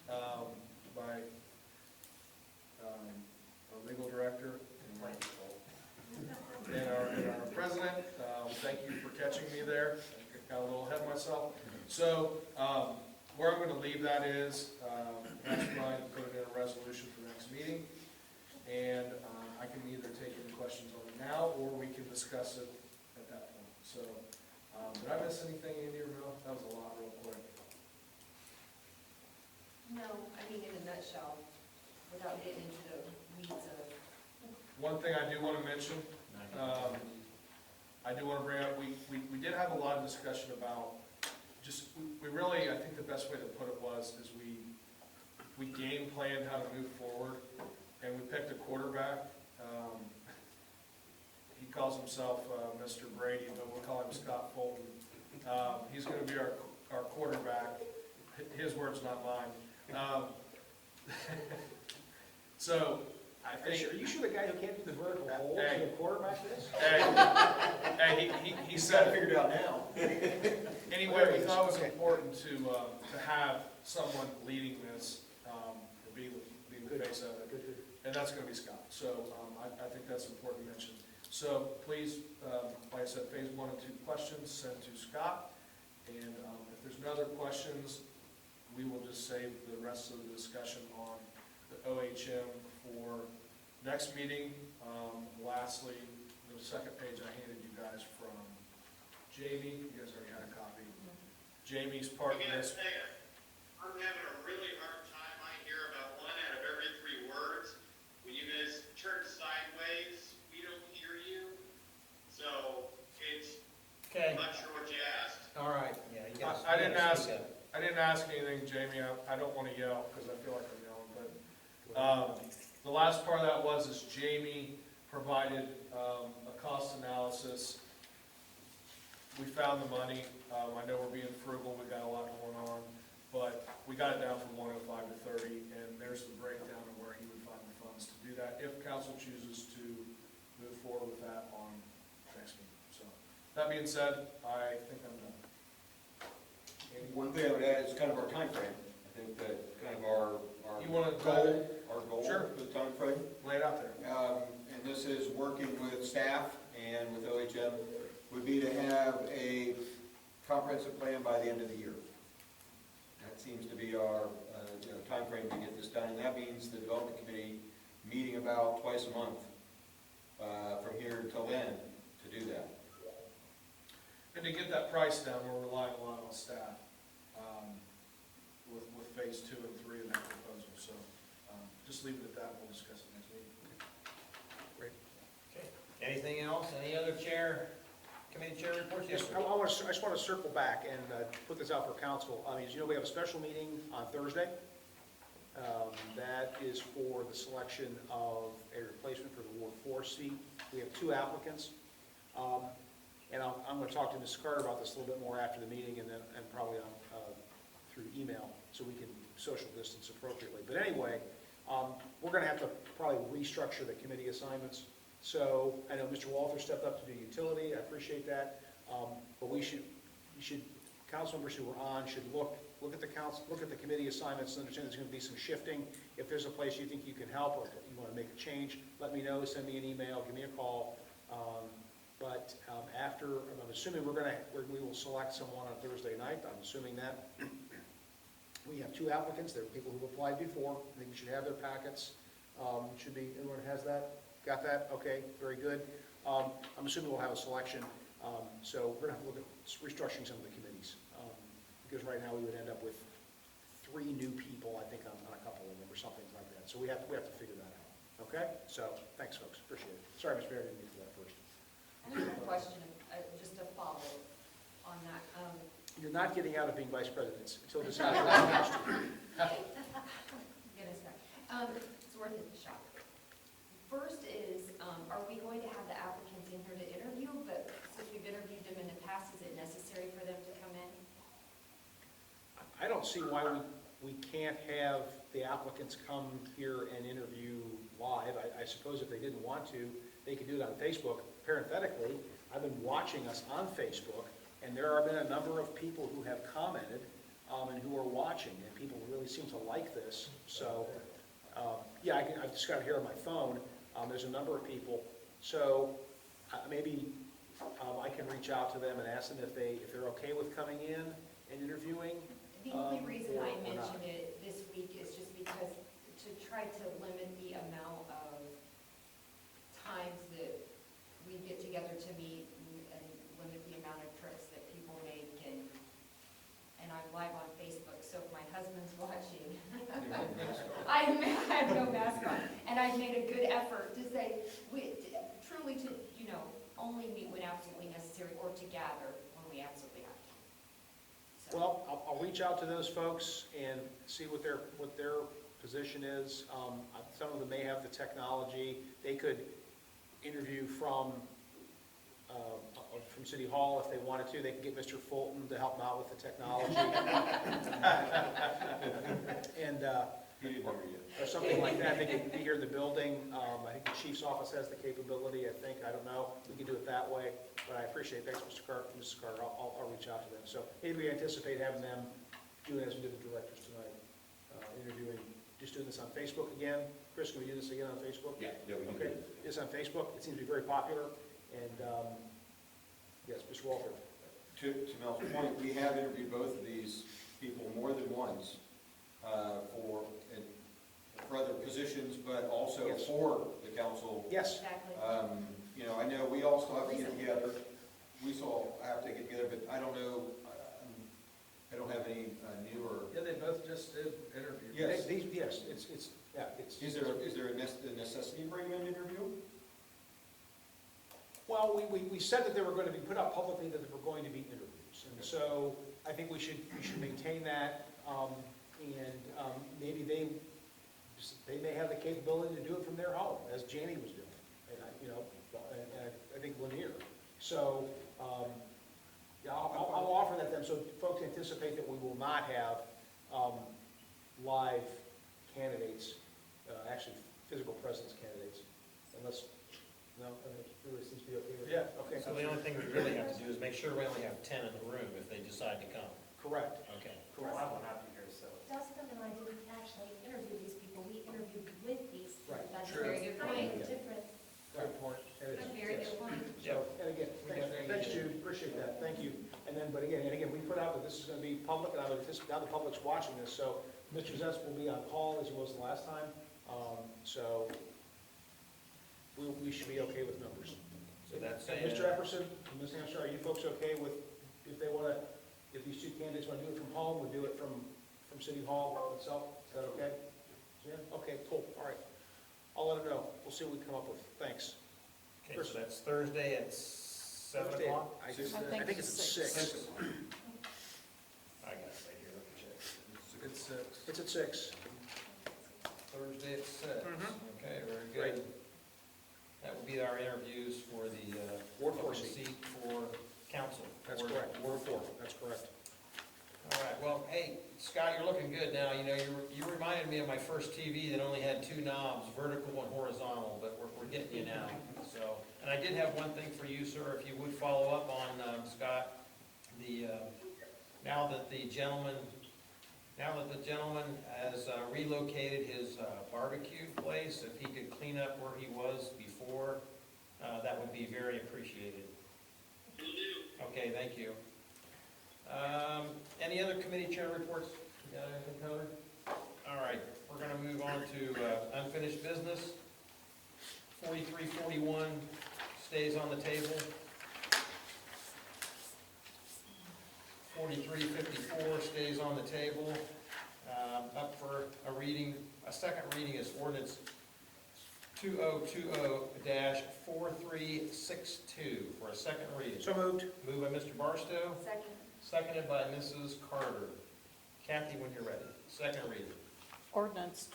by our legal director and our president. Thank you for catching me there. I got a little ahead of myself. So where I'm going to leave that is, ask Brian to put it in a resolution for the next meeting, and I can either take any questions on it now, or we can discuss it at that point. So, did I miss anything, Andy, or no? That was a lot real quick. No, I mean, in a nutshell, without getting into the weeds of. One thing I do want to mention, I do want to bring up, we did have a lot of discussion about just, we really, I think the best way to put it is we game planned how to move forward, and we picked a quarterback. He calls himself Mr. Brady, but we'll call him Scott Fulton. He's going to be our quarterback. His words, not mine. So, I think. Are you sure the guy who can't do the vertical hold Hey. is the quarterback of this? Hey, he said, Figured out now. anyway, we thought it was important to have someone leading this, or be the face of it, and that's gonna be Scott. So, I think that's important to mention. So, please, like I said, phase 1 and 2 questions sent to Scott, and if there's no other questions, we will just save the rest of the discussion on the OHM for next meeting. Lastly, the second page I handed you guys from Jamie. You guys already had a copy. Jamie's part of I gotta this. say, I'm having a really hard time. I hear about 1 out of every 3 words. When you guys turn sideways, we don't hear you. So it's, Okay, I'm not sure what you asked. all right, yeah, you guys. I didn't ask, I didn't ask anything, Jamie. I don't want to yell because I feel like I'm yelling, but the last part of that is Jamie provided a cost analysis. We found the money. I know we're being frugal. We got a lot going on, but we got it down from 105 to 30, and there's the breakdown of where he would find the funds to do that if council chooses to move forward with that on next meeting. So that being said, I think I'm done. Andy? One thing I would add is kind of our timeframe. I think that kind of our You wanna goal, Sure. for the timeframe. Lay it out there. And this is working with staff and with OHM, would be to have a comprehensive plan by the end of the year. seems to be our, timeframe to get this done. And that means the development committee meeting about twice a month from here until then to do that. And to get that price down, we're relying a lot on staff, with phase 2 and 3 in that proposal, so, just leave it at that, we'll discuss it next week. Okay. Anything else? Any other committee chair reports? Yes, I just want to circle back and put this out for council. I mean, as you know, we have a special meeting on Thursday. That is for the selection of a replacement for the Ward 4 seat. We have 2 applicants. And I'm going to talk to Ms. Carter about this a little bit more after the meeting and probably through email so we can social distance appropriately. But anyway, we're going to have to probably restructure the committee assignments. So I know Mr. Walter stepped up to do utility. I appreciate that. But council members who are on should look at the committee assignments and understand there's going to be some shifting. If there's a place you think you can help or you want to make a change, let me know, send me an email, give me a call. But I'm assuming we will select someone on Thursday night. I'm assuming that we have 2 applicants. There are people who applied before. I think you should have their packets. Should be, everyone has that? Got that? Okay, very good. I'm assuming we'll have a selection. So we're going to have to look at restructuring some of the committees. Because right now we would end up with 3 new people, I think, on a couple of them or something like that. So we have to figure that out. Okay? So thanks, folks. Appreciate it. Sorry, Mr. Mayor, I didn't get to that first. I have a question, just a follow on that. You're not getting out of being vice president until this happens. Goodness, it's worth it to shop. First is, are we going to have the applicants in here to interview? But since we've interviewed them in the past, is it necessary for them to come in? I don't see why we can't have the applicants come here and interview live. I suppose if they didn't want to, they could do it on Facebook. Parenthetically, I've been watching us on Facebook, and there have been a number of people who have commented and who are watching, and people really seem to like this. So, yeah, I've just got it here on my phone. There's a number of people. So maybe I can reach out to them and ask them if they're okay with coming in and interviewing. The only reason I or not. mentioned it this week is just because to try to limit the amount of times that we get together to meet and limit the amount of trips that people make, and I'm live on Facebook, so if my husband's watching, I have no mask on, and I've made a good effort to say, truly to, only meet when absolutely necessary, or to gather when we absolutely have to. So. Well, I'll reach out to those folks and see what their position is. Some of them may have the technology. They could interview from City Hall if they wanted to. They could get Mr. Fulton to help them out with the technology. And He didn't hear you. or something like that. They could be here in the building. I think the chief's office has the capability, I don't know. We could do it that way, but I appreciate it. Thanks, Mrs. Carter. I'll reach out to them. So maybe we anticipate having them do it as we did the directors tonight, interviewing, just doing this on Facebook again. Chris, can we do this again on Facebook? Yeah, we can do Okay, this. this on Facebook. It seems to be very popular. And, yes, Mr. Walter. To Mel's point, we have interviewed both of these people more than once for other positions, but also Yes. for the council. Yes. Exactly. I know we all still have to get together. We still have to get together, but I don't know, I don't have any new or, Yeah, they both just did interviews. Yes. Yes, it's. is there a necessity to bring them in to interview? Well, we said that they were going to be put up publicly, that there were going to be interviews. And so I think we should maintain that. Maybe they may have the capability to do it from their home, as Janie was doing. And I think Lanier. So, yeah, I'll offer that to them, so folks anticipate that we will not have live candidates, actually physical presence candidates, unless, no, it really seems to be okay with that. Yeah. Okay. So the only thing we really have to do is make sure we only have 10 in the room if they decide to come. Correct. Okay. Well, I will not be here, so. Dustin and I didn't actually interview these people, we interviewed with these. Right. That's a True. very good Kind point. of different, Good point. It is. Very Yes. good point. So, and again, thanks Jude, appreciate that, thank you. And And then, but again, we put out that this is gonna be public, and now the public's watching this, so Mr. Zets will be on call as he was the last time. So we should be okay with numbers. So that's And saying, Mr. Epperson and Ms. Hampshire, are you folks okay with, if these two candidates wanna do it from home, we'll do it from City Hall itself? Is that okay? Yeah, okay, cool, all right. I'll let them know. We'll see what we come up with. Thanks. okay, so that's Thursday at 7 Thursday, o'clock? I think it's at 6. I got it right here, let me check. It's six. It's at 6. Thursday at 6. Mhm. Okay, very Great. good. That will be our interviews for the Ward 4 open seat. seat for council. That's Ward- correct. Ward 4. That's correct. All right, well, hey, Scott, you're looking good now. You know, you reminded me of my first TV that only had 2 knobs, vertical and horizontal, but we're getting you now. So, and I did have one thing for you, sir, if you would follow up on, Scott, now that the gentleman has relocated his barbecue place, if he could clean up where he was before, that would be very appreciated. Okay, thank you. Any other committee chair reports? You got anything covered? All right, we're gonna move on to unfinished business. 4341 stays on the table. 4354 stays on the table. Up for a second reading is ordinance 2020-4362 for a second reading. So moved. Moved by Mr. Barstow, Second. seconded by Mrs. Carter. Kathy, when you're ready. Second reading. Ordinance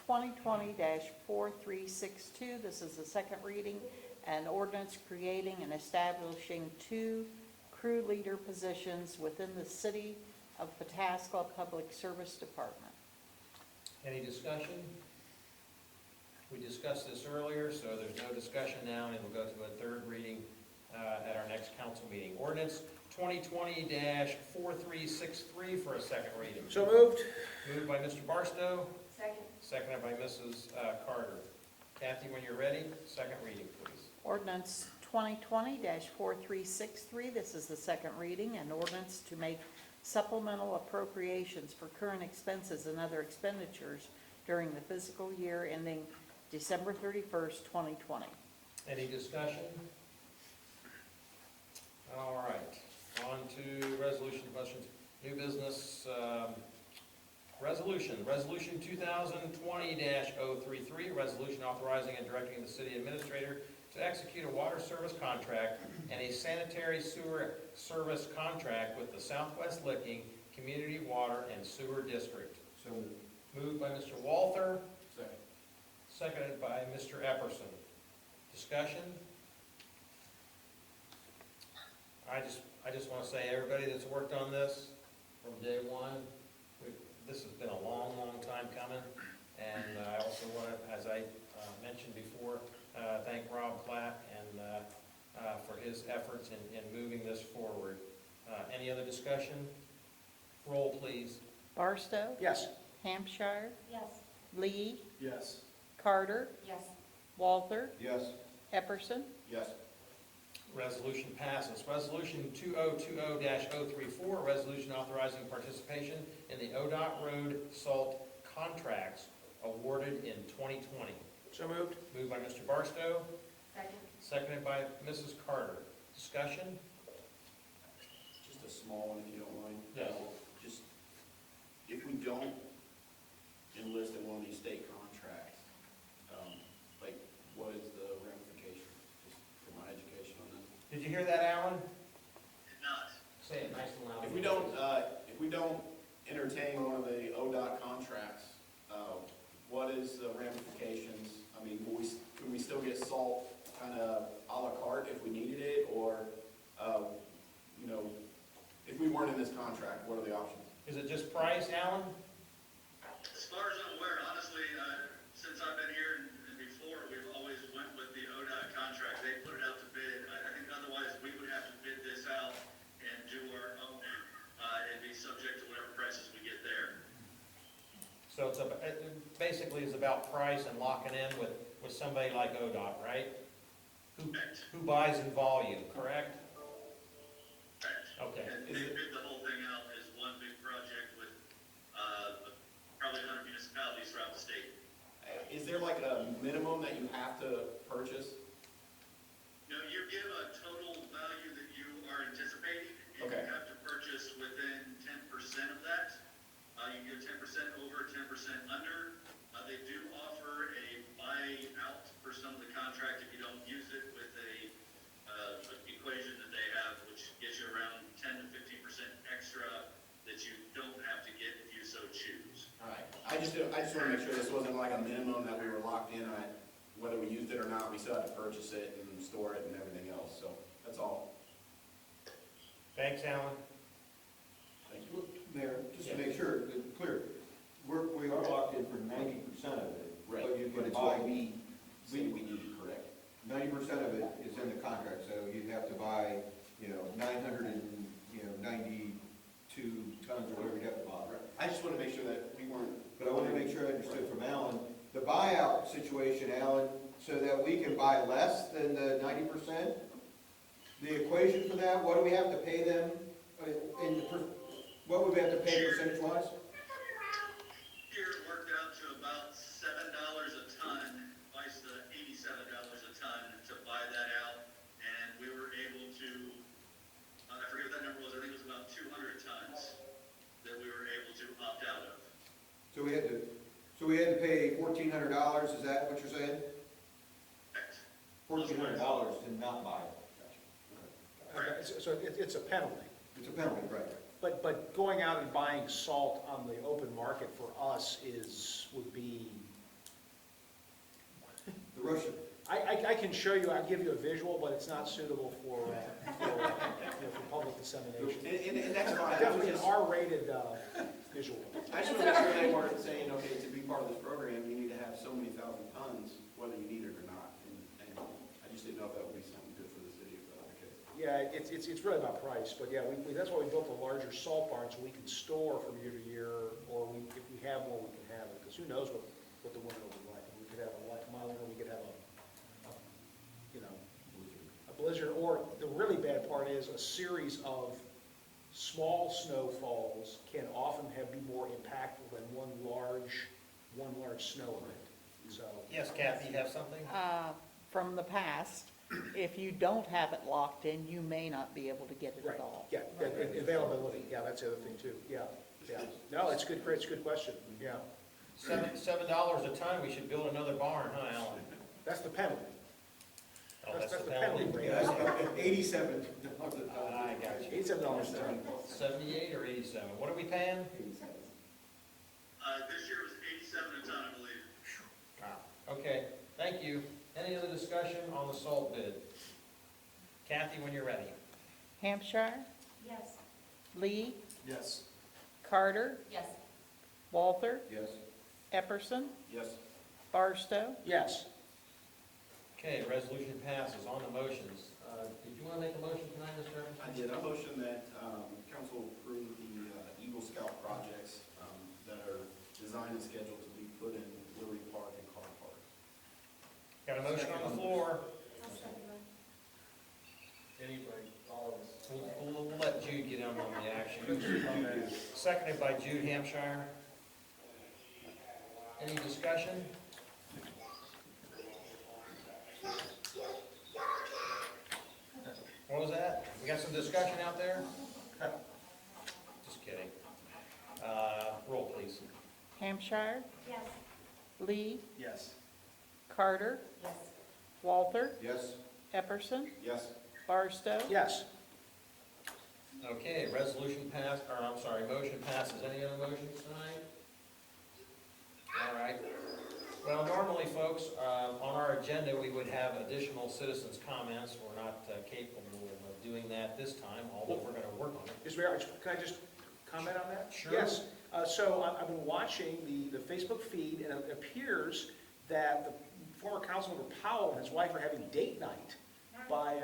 2020-4362, this is the second reading, an ordinance creating and establishing 2 crew leader positions within the City of Pataskala Public Service Department. Any discussion? We discussed this earlier, so there's no discussion now, and we'll go to a third reading at our next council meeting. Ordinance 2020-4363 for a second reading. So moved. Moved by Mr. Barstow, Second. seconded by Mrs. Carter. Kathy, when you're ready, second reading, please. Ordinance 2020-4363, this is the second reading, an ordinance to make supplemental appropriations for current expenses and other expenditures during the fiscal year ending December 31st, 2020. Any discussion? All right, on to resolution questions. New business, resolution 2020-033, resolution authorizing and directing the city administrator to execute a water service contract and a sanitary sewer service contract with the Southwest Licking Community Water and Sewer District. So moved. Moved by Mr. Walther, Second. seconded by Mr. Epperson. Discussion? I just want to say, everybody that's worked on this from day one, this has been a long, long time coming. And I also want to, as I mentioned before, thank Rob Platt and for his efforts in moving this forward. Any other discussion? Roll, please. Barstow, Yes. Hampshire, Yes. Lee, Yes. Carter, Yes. Walther, Yes. Epperson. Yes. Resolution passes. Resolution 2020-034, resolution authorizing participation in the ODOT road salt contracts awarded in 2020. So moved. Moved by Mr. Barstow, Second. seconded by Mrs. Carter. Discussion? Just a small one, if you don't mind. Yes. Just, if we don't enlist in one of these state contracts, like, what is the ramification, just for my education on that? Did you hear that, Alan? Not. Say it nice and loud. If we don't entertain one of the ODOT contracts, what is the ramifications? I mean, can we still get salt kind of a la carte if we needed it, or, if we weren't in this contract, what are the options? Is it just price, Alan? As far as I'm aware, honestly, since I've been here and before, we've always went with the ODOT contract. They put it out to bid. I think otherwise we would have to bid this out and do our own, and be subject to whatever prices we get there. So it basically is about price and locking in with somebody like ODOT, right? Correct. Who buys in volume, correct? Correct. Okay. And They bid the whole thing out as one big project with, probably 100 municipalities throughout the state. Is there like a minimum that you have to purchase? No, you give a total value that you are anticipating, and Okay. you have to purchase within 10% of that. You can get 10% over, 10% under. They do offer a buyout for some of the contract if you don't use it with a equation that they have, which gets you around 10 to 15% extra that you don't have to get if you so choose. All right, I just want to make sure this wasn't like a minimum that we were locked in on, whether we used it or not, we still had to purchase it and store it and everything else, so that's all. Thanks, Alan. Thank you. Mayor, just to make sure, it's clear, we are locked in for 90% of it. Right, But you but can it's buy, what we say we need, correct? 90% of it is in the contract, so you'd have to buy, 992 tons or whatever you have to buy. I just want to make sure that we weren't. But I want to make sure I understood from Alan, the buyout situation, Alan, so that we can buy less than the 90%? The equation for that, what do we have to pay them, what would we have to pay percentage-wise? Here it worked out to about $7 a ton, twice the $87 a ton to buy that out. And we were able to, I forget what that number was, I think it was about 200 tons that we were able to opt out of. So we had to pay $1,400, is that what you're saying? $1,400 to not buy it. Okay, so it's a penalty. It's a penalty, right? But going out and buying salt on the open market for us would be, The Russian, I can show you, I'll give you a visual, but it's not suitable for public dissemination. And that's fine. Definitely an R-rated visual. I just want to make sure they weren't saying, okay, to be part of this program, you need to have so many thousand tons, whether you need it or not. And I just didn't know if that would be something good for the city if that were the case. Yeah, it's really about price, but yeah, that's why we built a larger salt barn, so we can store from year to year, or if we have more, we can have it, because who knows what the winter will be like. We could have a mild winter, we could have a blizzard, or the really bad part is a series of small snowfalls can often be more impactful than one large snow event, so. Yes, Kathy, you have something? From the past, if you don't have it locked in, you may not be able to get it Right, at all. yeah, availability, yeah, that's the other thing too, yeah. No, it's good, it's a good question, yeah. $7 a ton, we should build another barn, huh, Alan? That's the penalty. Oh, That's the penalty rate. $87 a ton. I got you. $87 a ton. 78 or 87? What are we paying? This year was 87 a ton, I believe. Wow. Okay, thank you. Any other discussion on the salt bid? Kathy, when you're ready. Hampshire, Yes. Lee, Yes. Carter, Yes. Walter, Yes. Epperson, Yes. Barstow. Yes. Okay, resolution passes. On the motions. Did you want to make a motion tonight, Mr. Evans? I did. I motion that council approve the Eagle Scout projects that are designed and scheduled to be put in Liberty Park and Carr Park. Got a motion on the floor. I'll second that. Anybody, all of us. We'll let Jude get in on the action. Seconded by Jude Hampshire. Any discussion? What was that? We got some discussion out there? Just kidding. Roll, please. Hampshire, Yes. Lee, Yes. Carter, Yes. Walter, Yes. Epperson, Yes. Barstow. Yes. Okay, resolution passed, or I'm sorry, motion passes. Any other motions tonight? All right. Well, normally, folks, on our agenda, we would have additional citizens' comments. We're not capable of doing that this time, although we're going to work on it. Mr. Mayor, can I just comment on that? Sure. Yes. So I've been watching the Facebook feed, and it appears that the former Councilmember Powell and his wife are having date night by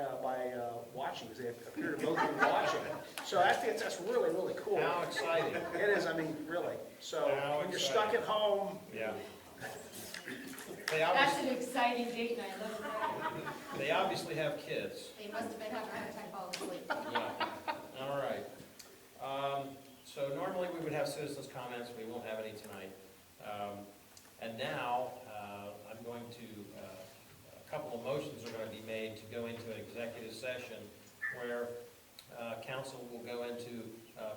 watching, because they appear to both be watching. So I think that's really, really cool. How exciting. It is, I mean, really. So How when you're exciting. stuck at home, Yeah. They That's obviously, an exciting date night, look at that. they obviously have kids. They must have been having a hard time falling asleep. Yeah. All right. So normally we would have citizens' comments, we won't have any tonight. And now, I'm going to, a couple of motions are going to be made to go into an executive session where council will go into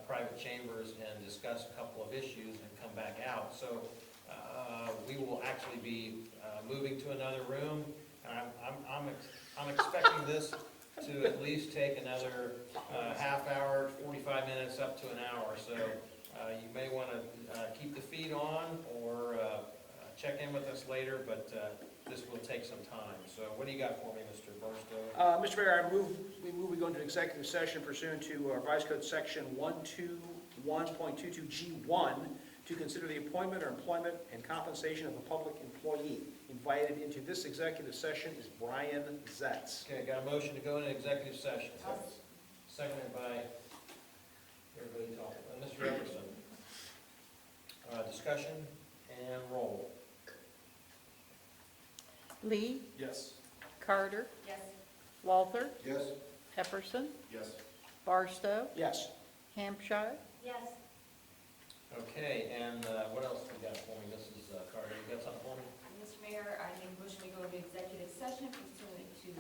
private chambers and discuss a couple of issues and come back out. So we will actually be moving to another room. And I'm expecting this to at least take another half hour, 45 minutes, up to an hour. So you may want to keep the feed on or check in with us later, but this will take some time. So what do you got for me, Mr. Barstow? Mr. Mayor, we go into executive session pursuant to Revised Code Section 121.22G1 to consider the appointment or employment and compensation of a public employee. Invited into this executive session is Brian Zetz. Okay, got a motion to go into executive session. Seconded by, everybody talking, Mr. Epperson. Discussion and roll. Lee, Yes. Carter, Yes. Walther, Yes? Epperson, Yes. Barstow, Yes. Hampshire. Yes. Okay, and what else we got for me, Mrs. Carter? You got something for me? Mr. Mayor, I make a motion we go into executive session pursuant to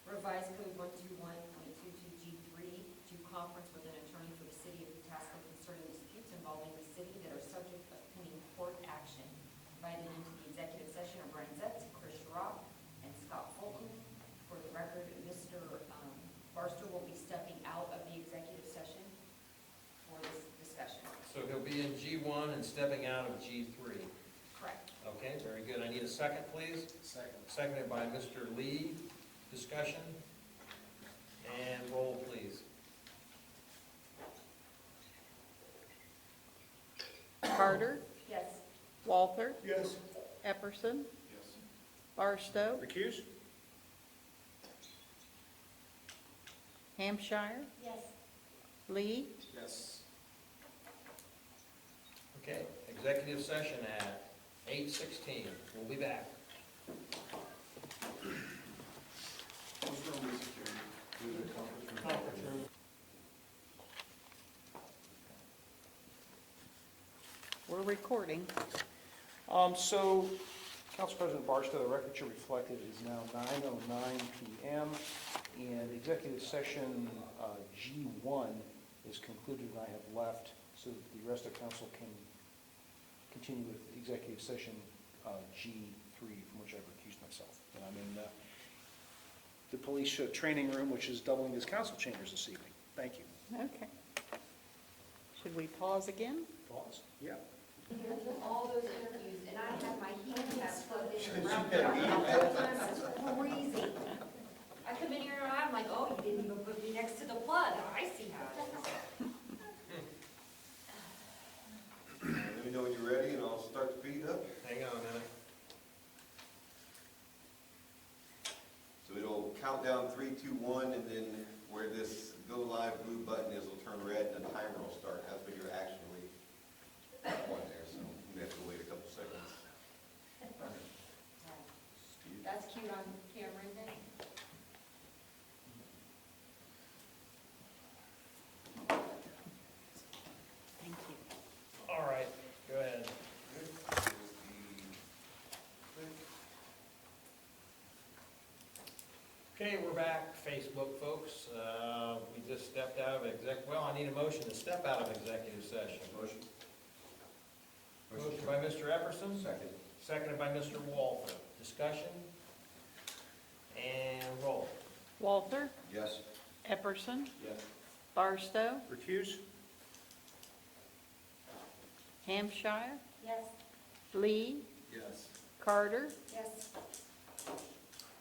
revised code 121.22G3 to conference with an attorney for the city of Patasko concerning disputes involving the city that are subject of pending court action. Invited into the executive session are Brian Zetz, Chris Schrock, and Scott Fulton. For the record, Mr. Barstow will be stepping out of the executive session for this discussion. So he'll be in G1 and stepping out of G3. Correct. Okay, very good. I need a second, please. Second. Seconded by Mr. Lee. Discussion and roll, please. Carter, Yes. Walther, Yes. Epperson, Yes. Barstow, Recuse? Hampshire, Yes. Lee. Yes. Okay, executive session at 8:16. We'll be back. What's wrong with security? Do the conference room. We're recording. So, Council President Barstow, the record you reflected is now 9:09 PM, and executive session G1 is concluded, and I have left, so that the rest of council can continue with executive session G3, from which I've recused myself. And I'm in the police training room, which is doubling as council chambers this evening. Thank you. Okay. Should we pause again? Pause? Yeah. All those interviews, and I have my handicap plugged in. Should you around get a the meeting? It's crazy. I come in here and I'm like, oh, you didn't even put me next to the plug. I see how it is. Let me know when you're ready, and I'll start the feed up. Hang on a minute. So it'll count down 3, 2, 1, and then where this go live blue button is, it'll turn red, and the timer will start. That's when you're actually on there, so you have to wait a couple seconds. That's cute on camera, isn't it? Thank you. All right, go ahead. Okay, we're back, Facebook folks. We just stepped out of well, I need a motion to step out of executive session. Motion. Motion by Mr. Epperson. Second. Seconded by Mr. Walther. Discussion and roll. Walther, Yes. Epperson, Yes. Barstow, Recuse? Hampshire, Yes. Lee, Yes. Carter. Yes.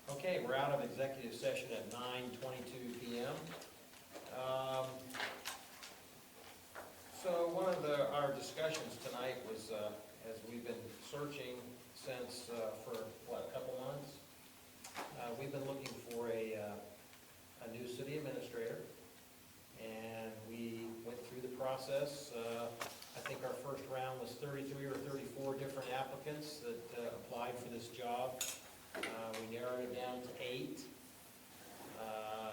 Okay, we're out of executive session at 9:22 PM. So one of our discussions tonight was, as we've been searching since, for what, a couple months? We've been looking for a new city administrator, and we went through the process. I think our first round was 33 or 34 different applicants that applied for this job. We narrowed it down to 8,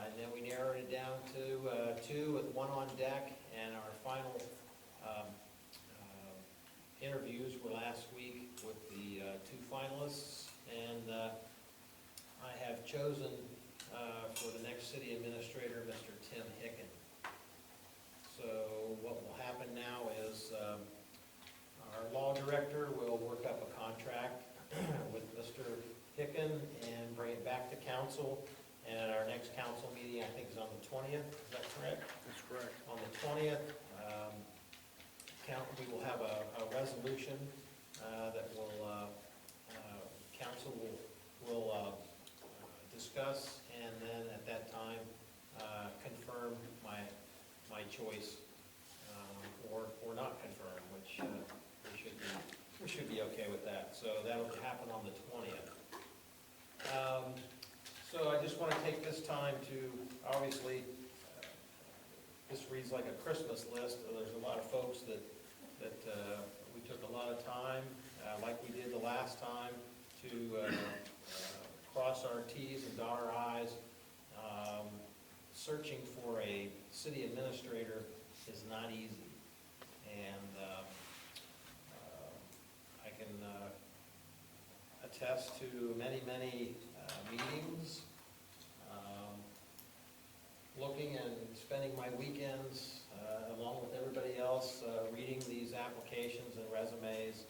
and then we narrowed it down to 2 with 1 on deck, And our final interviews were last week with the two finalists, and I have chosen for the next city administrator, Mr. Tim Hicken. So what will happen now is our law director will work up a contract with Mr. Hicken and bring it back to council. And at our next council meeting, I think is on the 20th, is that correct? That's correct. On the 20th, we will have a resolution that will, council will discuss, and then at that time, confirm my choice, or not confirm, which we should be okay with that. So that'll happen on the 20th. So I just want to take this time to, obviously, this reads like a Christmas list. There's a lot of folks that we took a lot of time, like we did the last time, to cross our Ts and dot our Is. Searching for a city administrator is not easy. And I can attest to many meetings, looking and spending my weekends along with everybody else, reading these applications and resumes.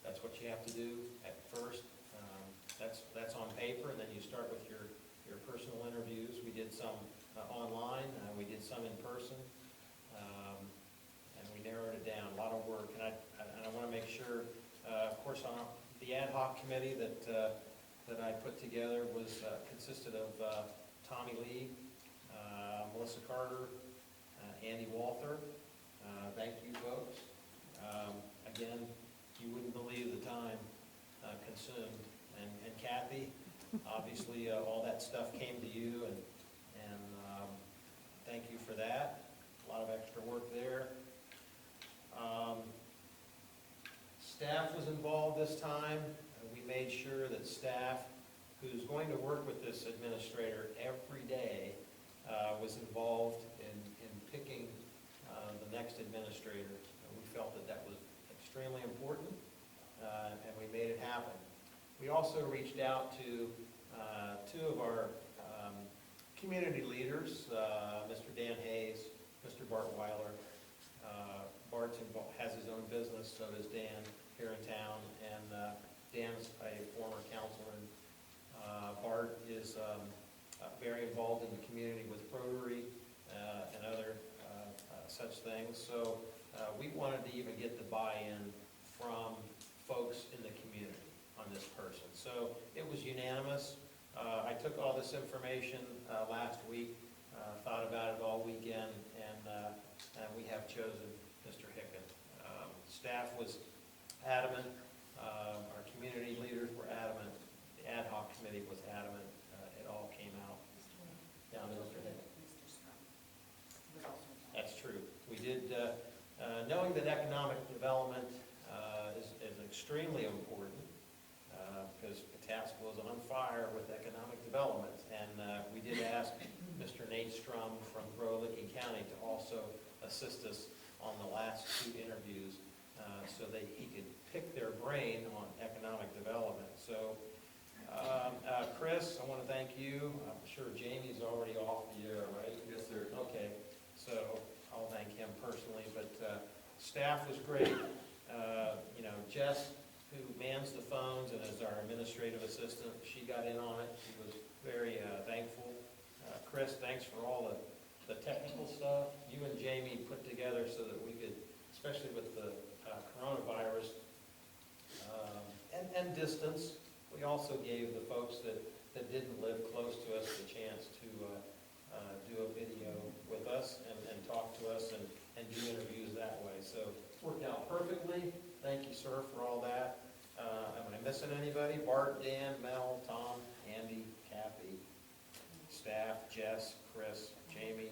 That's what you have to do at first. That's on paper, and then you start with your personal interviews. We did some online, we did some in person, and we narrowed it down. A lot of work, and I want to make sure, of course, on the ad hoc committee that I put together consisted of Tommy Lee, Melissa Carter, Andy Walther. Thank you, folks. Again, you wouldn't believe the time consumed. And Kathy, obviously, all that stuff came to you, and thank you for that. A lot of extra work there. Staff was involved this time. We made sure that staff, who's going to work with this administrator every day, was involved in picking the next administrator. We felt that was extremely important, and we made it happen. We also reached out to two of our community leaders, Mr. Dan Hayes, Mr. Bart Weiler. Bart has his own business, so does Dan here in town, and Dan's a former councilor. Bart is very involved in the community with Rotary and other such things. So we wanted to even get the buy-in from folks in the community on this person. So it was unanimous. I took all this information last week, thought about it all weekend, and we have chosen Mr. Hicken. Staff was adamant. Our community leaders were adamant. The ad hoc committee was adamant. It all came out. Down to Mr. Hicken. That's true. We did, knowing that economic development is extremely important, because Pataskala is on fire with economic development. And we did ask Mr. Nate Strum from Grow-Licking County to also assist us on the last two interviews, so that he could pick their brain on economic development. So, Chris, I want to thank you. I'm sure Jamie's already off the air, right? Yes, sir. Okay, so I'll thank him personally, but staff was great. Jess, who mans the phones and is our administrative assistant, she got in on it. She was very thankful. Chris, thanks for all the technical stuff you and Jamie put together so that we could, especially with the coronavirus and distance, we also gave the folks that didn't live close to us the chance to do a video with us and talk to us and do interviews that way. So it's worked out perfectly. Thank you, sir, for all that. Am I missing anybody? Bart, Dan, Mel, Tom, Andy, Kathy, staff, Jess, Chris, Jamie,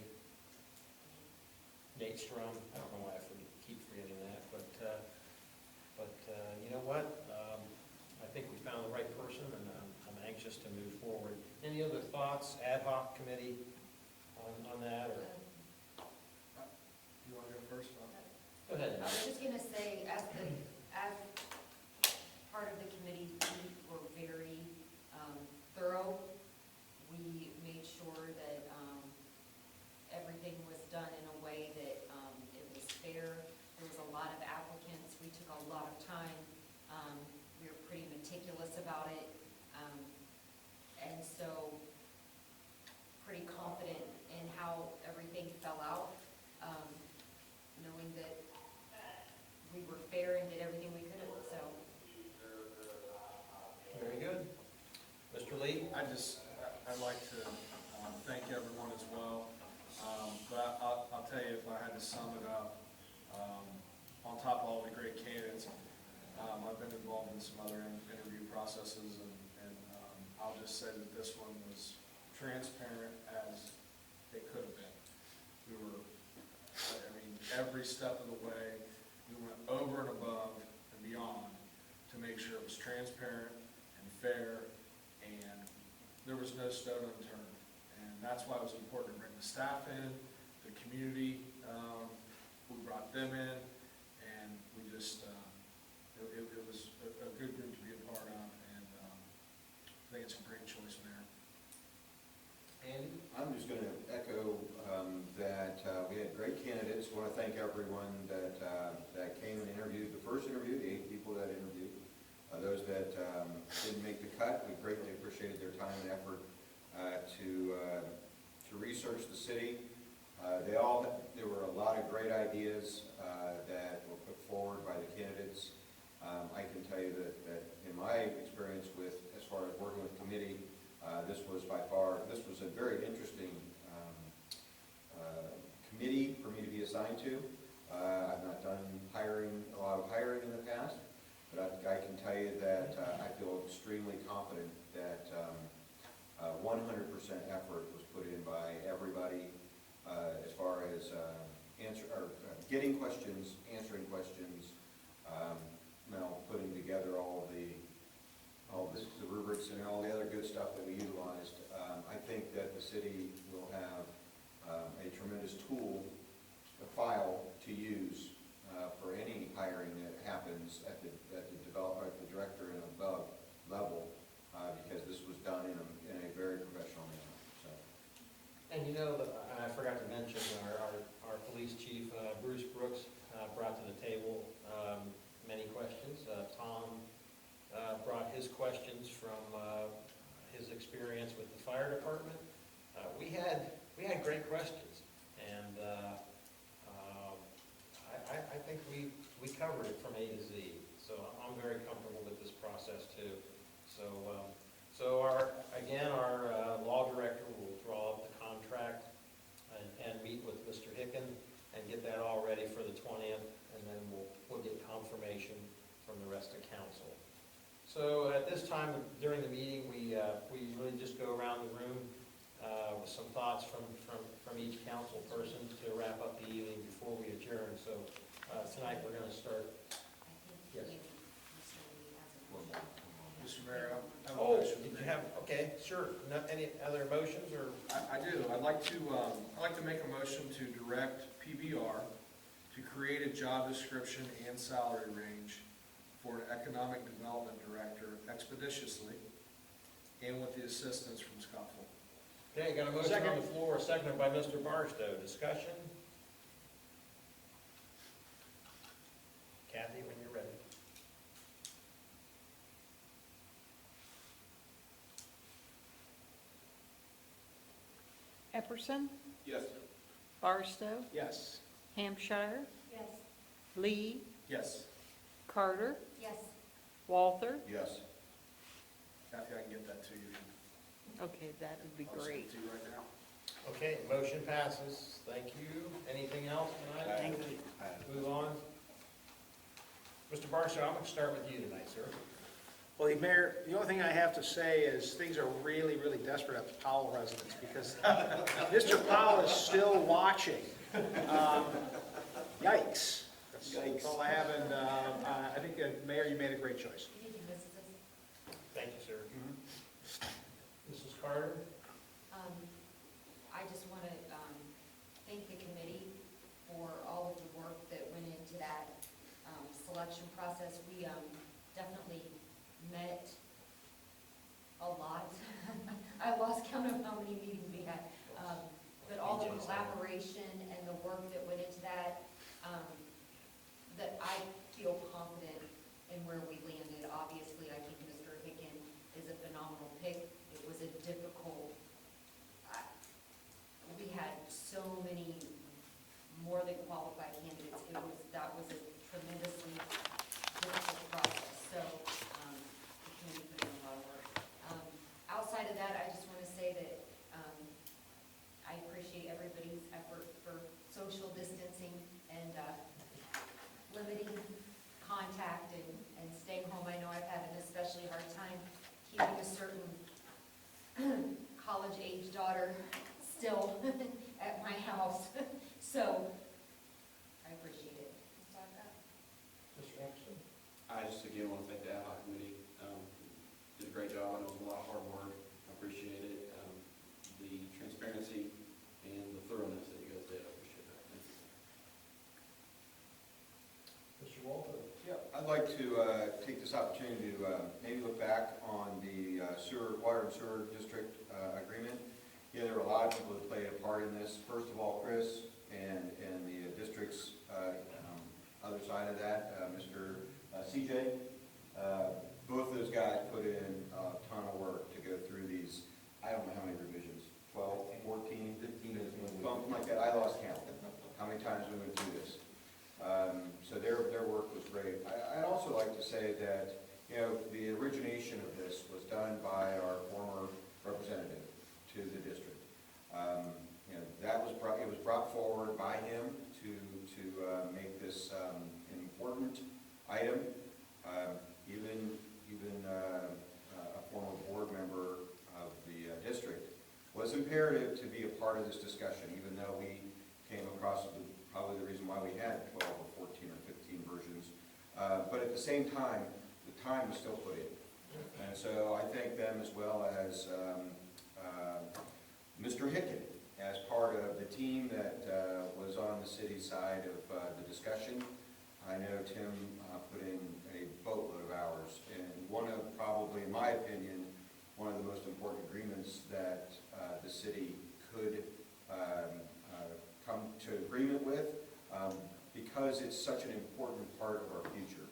Nate Strum. I don't know why I keep forgetting that, but you know what? I think we found the right person, and I'm anxious to move forward. Any other thoughts? Ad hoc committee? on that, or? You want to go first? Go ahead. I was just gonna say, as part of the committee, we were very thorough. We made sure that everything was done in a way that it was fair. There was a lot of applicants. We took a lot of time. We were pretty meticulous about it. And so, pretty confident in how everything fell out, knowing that we were fair and did everything we could, so. Very good. Mr. Lee? I'd like to thank everyone as well. But I'll tell you, if I had to sum it up, on top of all the great candidates, I've been involved in some other interview processes, and I'll just say that this one was transparent as it could have been. We were, every step of the way, we went over and above and beyond to make sure it was transparent and fair, and there was no stone unturned. And that's why it was important to bring the staff in, the community, we brought them in, and we just, it was a good group to be a part of, and I think it's a great choice, Mayor. Andy? I'm just going to echo that we had great candidates. I want to thank everyone that came and interviewed. The first interview, the 8 people that interviewed. Those that didn't make the cut, we greatly appreciated their time and effort to research the city. There were a lot of great ideas that were put forward by the candidates. I can tell you that in my experience as far as working with committee, this was a very interesting committee for me to be assigned to. I've not done a lot of hiring in the past, but I can tell you that I feel extremely confident that 100% effort was put in by everybody as far as getting questions, answering questions, putting together all the rubrics and all the other good stuff that we utilized. I think that the city will have a tremendous tool, a file to use for any hiring that happens at the director and above level, because this was done in a very professional manner. So. And I forgot to mention, our police chief, Bruce Brooks, brought to the table many questions. Tom brought his questions from his experience with the fire department. We had great questions, and I think we covered it from A to Z. So I'm very comfortable with this process too. So our law director will draw up the contract and meet with Mr. Hicken and get that all ready for the 20th, and then we'll get confirmation from the rest of council. So at this time during the meeting, we really just go around the room with some thoughts from each council person to wrap up the evening before we adjourn. So tonight we're going to start. I Yes. think maybe Mr. Lee has a motion. Mr. Mayor, I have a Oh, motion to did you make. have, okay, sure. Any other motions or? I do. I'd like to make a motion to direct PBR to create a job description and salary range for an economic development director expeditiously and with the assistance from Scott Fulton. Okay, got a motion on Second. the floor, seconded by Mr. Barstow. Discussion? Kathy, when you're ready. Epperson, Yes. Barstow, Yes. Hampshire, Yes. Lee, Yes. Carter, Yes. Walther. Yes. Kathy, I can get that to you. Okay, that would be I'll send great. it to you right now. Okay, motion passes. Thank you. Anything else tonight? Thank you. Move on. Mr. Barstow, I'm going to start with you tonight, sir. Well, Mayor, the only thing I have to say is things are really, really desperate at the Powell residence because Mr. Powell is still watching. Yikes. That's all I have, and I think, Mayor, you made a great choice. You think this is? Thank you, sir. Mrs. Carter? I just want to for social distancing and limiting contact and staying home. I know I've had an especially hard time keeping a certain college-age daughter still at my house. So I appreciate it. Mr. Anderson? I just again want to thank the ad hoc committee. Did a great job. I know it was a lot of hard work. I appreciate it. The transparency and the thoroughness that you guys did, I appreciate that. Thank you. Mr. Walter? Yeah, I'd like to take this opportunity to maybe look back on the water and sewer district agreement. Yeah, there were a lot of people that played a part in this. First of all, Chris and the district's other side of that, Mr. CJ. Both of those guys put in a ton of work to go through these, I don't know how many revisions, 12, 14, 15, something like that. I lost count, how many times we went through this. So their work was great. I'd also like to say that, you know, the origination of this was done by our former representative to the district. You know, it was brought forward by him to make this an important item. Even a former board member of the district was imperative to be a part of this discussion, even though we came across probably the reason why we had 12 or 14 or 15 versions. But at the same time, the time was still put in. And so I thank them as well as Mr. Hicken as part of the team that was on the city side of the discussion. I know Tim put in a boatload of hours, and one of probably, in my opinion, one of the most important agreements that the city could come to agreement with, because it's such an important part of our future,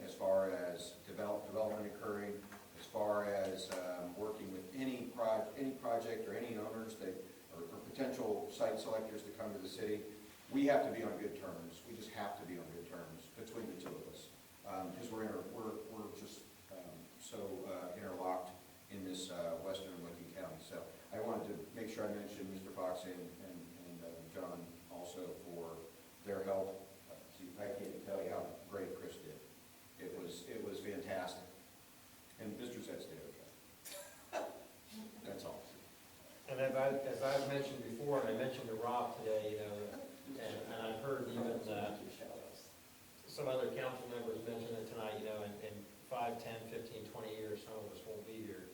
as far as development occurring, as far as working with any project or any owners that or potential site selectors to come to the city. We have to be on good terms. We just have to be on good terms between the two of us, because we're just so interlocked in this western Licking County. So I wanted to make sure I mentioned Mr. Fox and John also for their help. See, I can't tell you how great Chris did. It was fantastic, and Mr. Zetz did okay. That's all. And as I've mentioned before, and I mentioned to Rob today, you know, and I've heard even some other council members mention it tonight, you know, in 5, 10, 15, 20 years, some of us won't be here.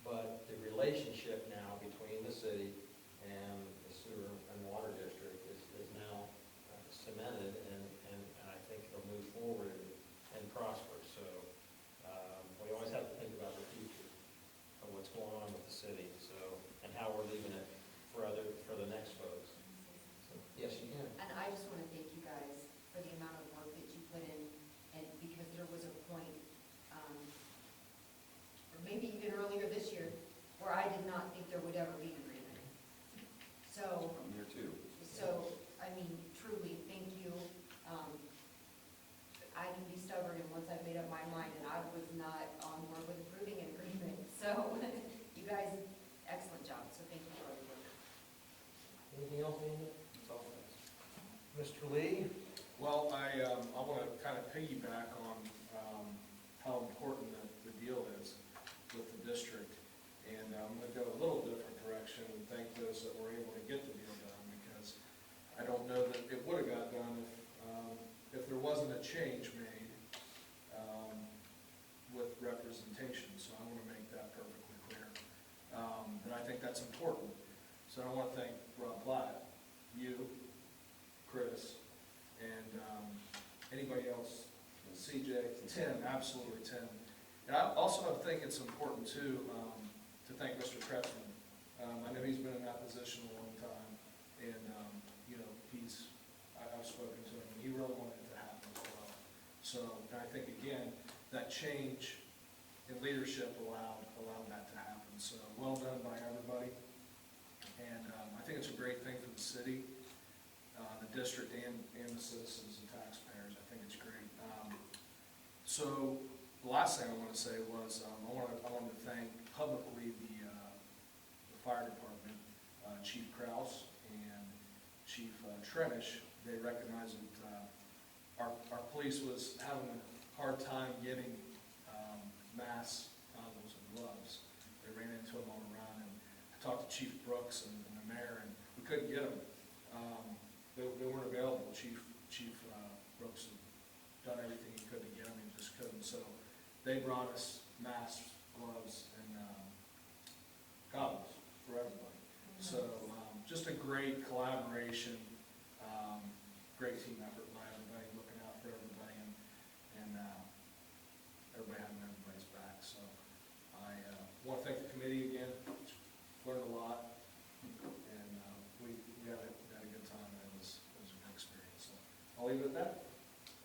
But the relationship now between the city and the sewer and water district is now cemented, and I think it'll move forward and prosper. So we always have to think about the future of what's going on with the city, so, and how we're leaving it for the next folks. So, yes, you can. And I just want to thank you guys for the amount of work that you put in, and because there was a point, or maybe even earlier this year, where I did not think there would ever be an agreement. So, I'm here too. I mean, truly, thank you. I can be stubborn, and once I've made up my mind, and I was not on board with approving an agreement. So, you guys, excellent job, so thank you for all your work. Anything else, Andy? Mr. Lee? Well, I want to kind of piggyback on how important the deal is with the district. And I'm going to go a little different direction and thank those that were able to get the deal done, because I don't know that it would have got done if there wasn't a change made with representation. So I want to make that perfectly clear. And I think that's important. So I want to thank Rob Blatt, you, Chris, and anybody else, CJ, Tim, absolutely Tim. And I also think it's important too to thank Mr. Kretschmann. I know he's been in that position a long time, and you know, I've spoken to him, and he really wanted it to happen as well. So, and I think again, that change in leadership allowed that to happen. So, well done by everybody, and I think it's a great thing for the city, the district, and the citizens and taxpayers. I think it's great. So, the last thing I want to say was I wanted to thank publicly the fire department. Chief Kraus and Chief Trenish, they recognized that our police was having a hard time getting masks, goggles, and gloves. They ran into them on the run, and I talked to Chief Brooks and the mayor, and we couldn't get them. They weren't available. Chief Brooks had done everything he could to get them, he just couldn't. So they brought us masks, gloves, and goggles for everybody. So just a great collaboration, great team effort by everybody, looking out for everybody, and everybody having everybody's back. So I want to thank the committee again. Learned a lot, and we had a good time. It was a good experience. So I'll leave it at that.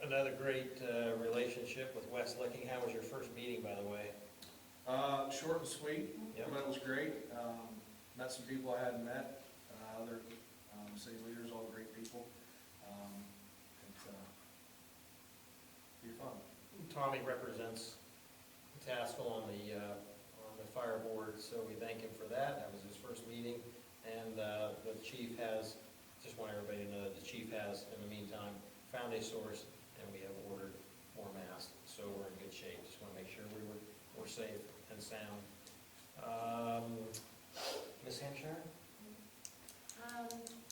Another great relationship with Wes Licking. How was your first meeting, by the way? Short and sweet, Yep. but it was great. Met some people I hadn't met, other city leaders, all great people. Be fun. Tommy represents Tassville on the fire board, so we thank him for that. That was his first meeting. And the chief has, just want everybody to know that the chief has, in the meantime, found a source, and we have ordered more masks. So we're in good shape. Just want to make sure we're safe and sound. Ms. Hampshire?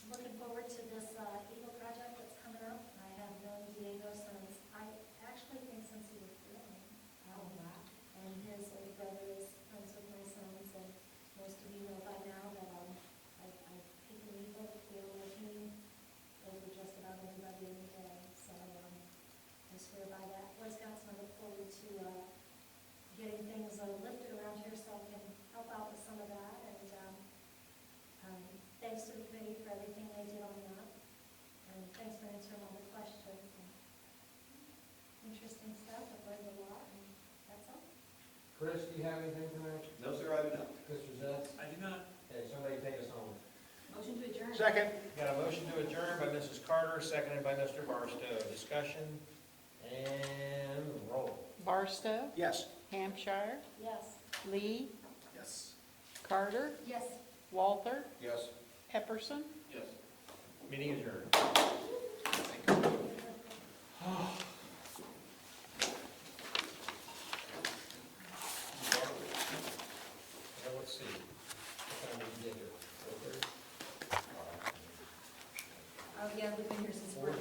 Looking forward to this Eagle project that's coming up. I have known Diego since, I actually think since he was born. And his older brother is friends with my sons, and most of you know by now that I pick an Eagle, the little team, over just about everybody in the day. So I swear by that. Boy Scouts, and I look forward to getting things lifted around here so I can help out with some of that. And thanks to the committee for everything they did on that. And thanks for answering all the questions. And interesting stuff. I've learned a lot, and that's all. Chris, do you have anything tonight? No, sir, I do not. Mr. Zets? I do not. Okay, somebody take us home. Motion to adjourn. Second. Got a motion to adjourn by Mrs. Carter, seconded by Mr. Barstow. Discussion and roll. Barstow, Yes. Hampshire, Yes. Lee, Yes. Carter, Yes. Walter, Yes. Epperson. Yes. Meeting adjourned. Now, let's see. What time did you get here? 4:30? Oh, yeah, we've been here since 4:30.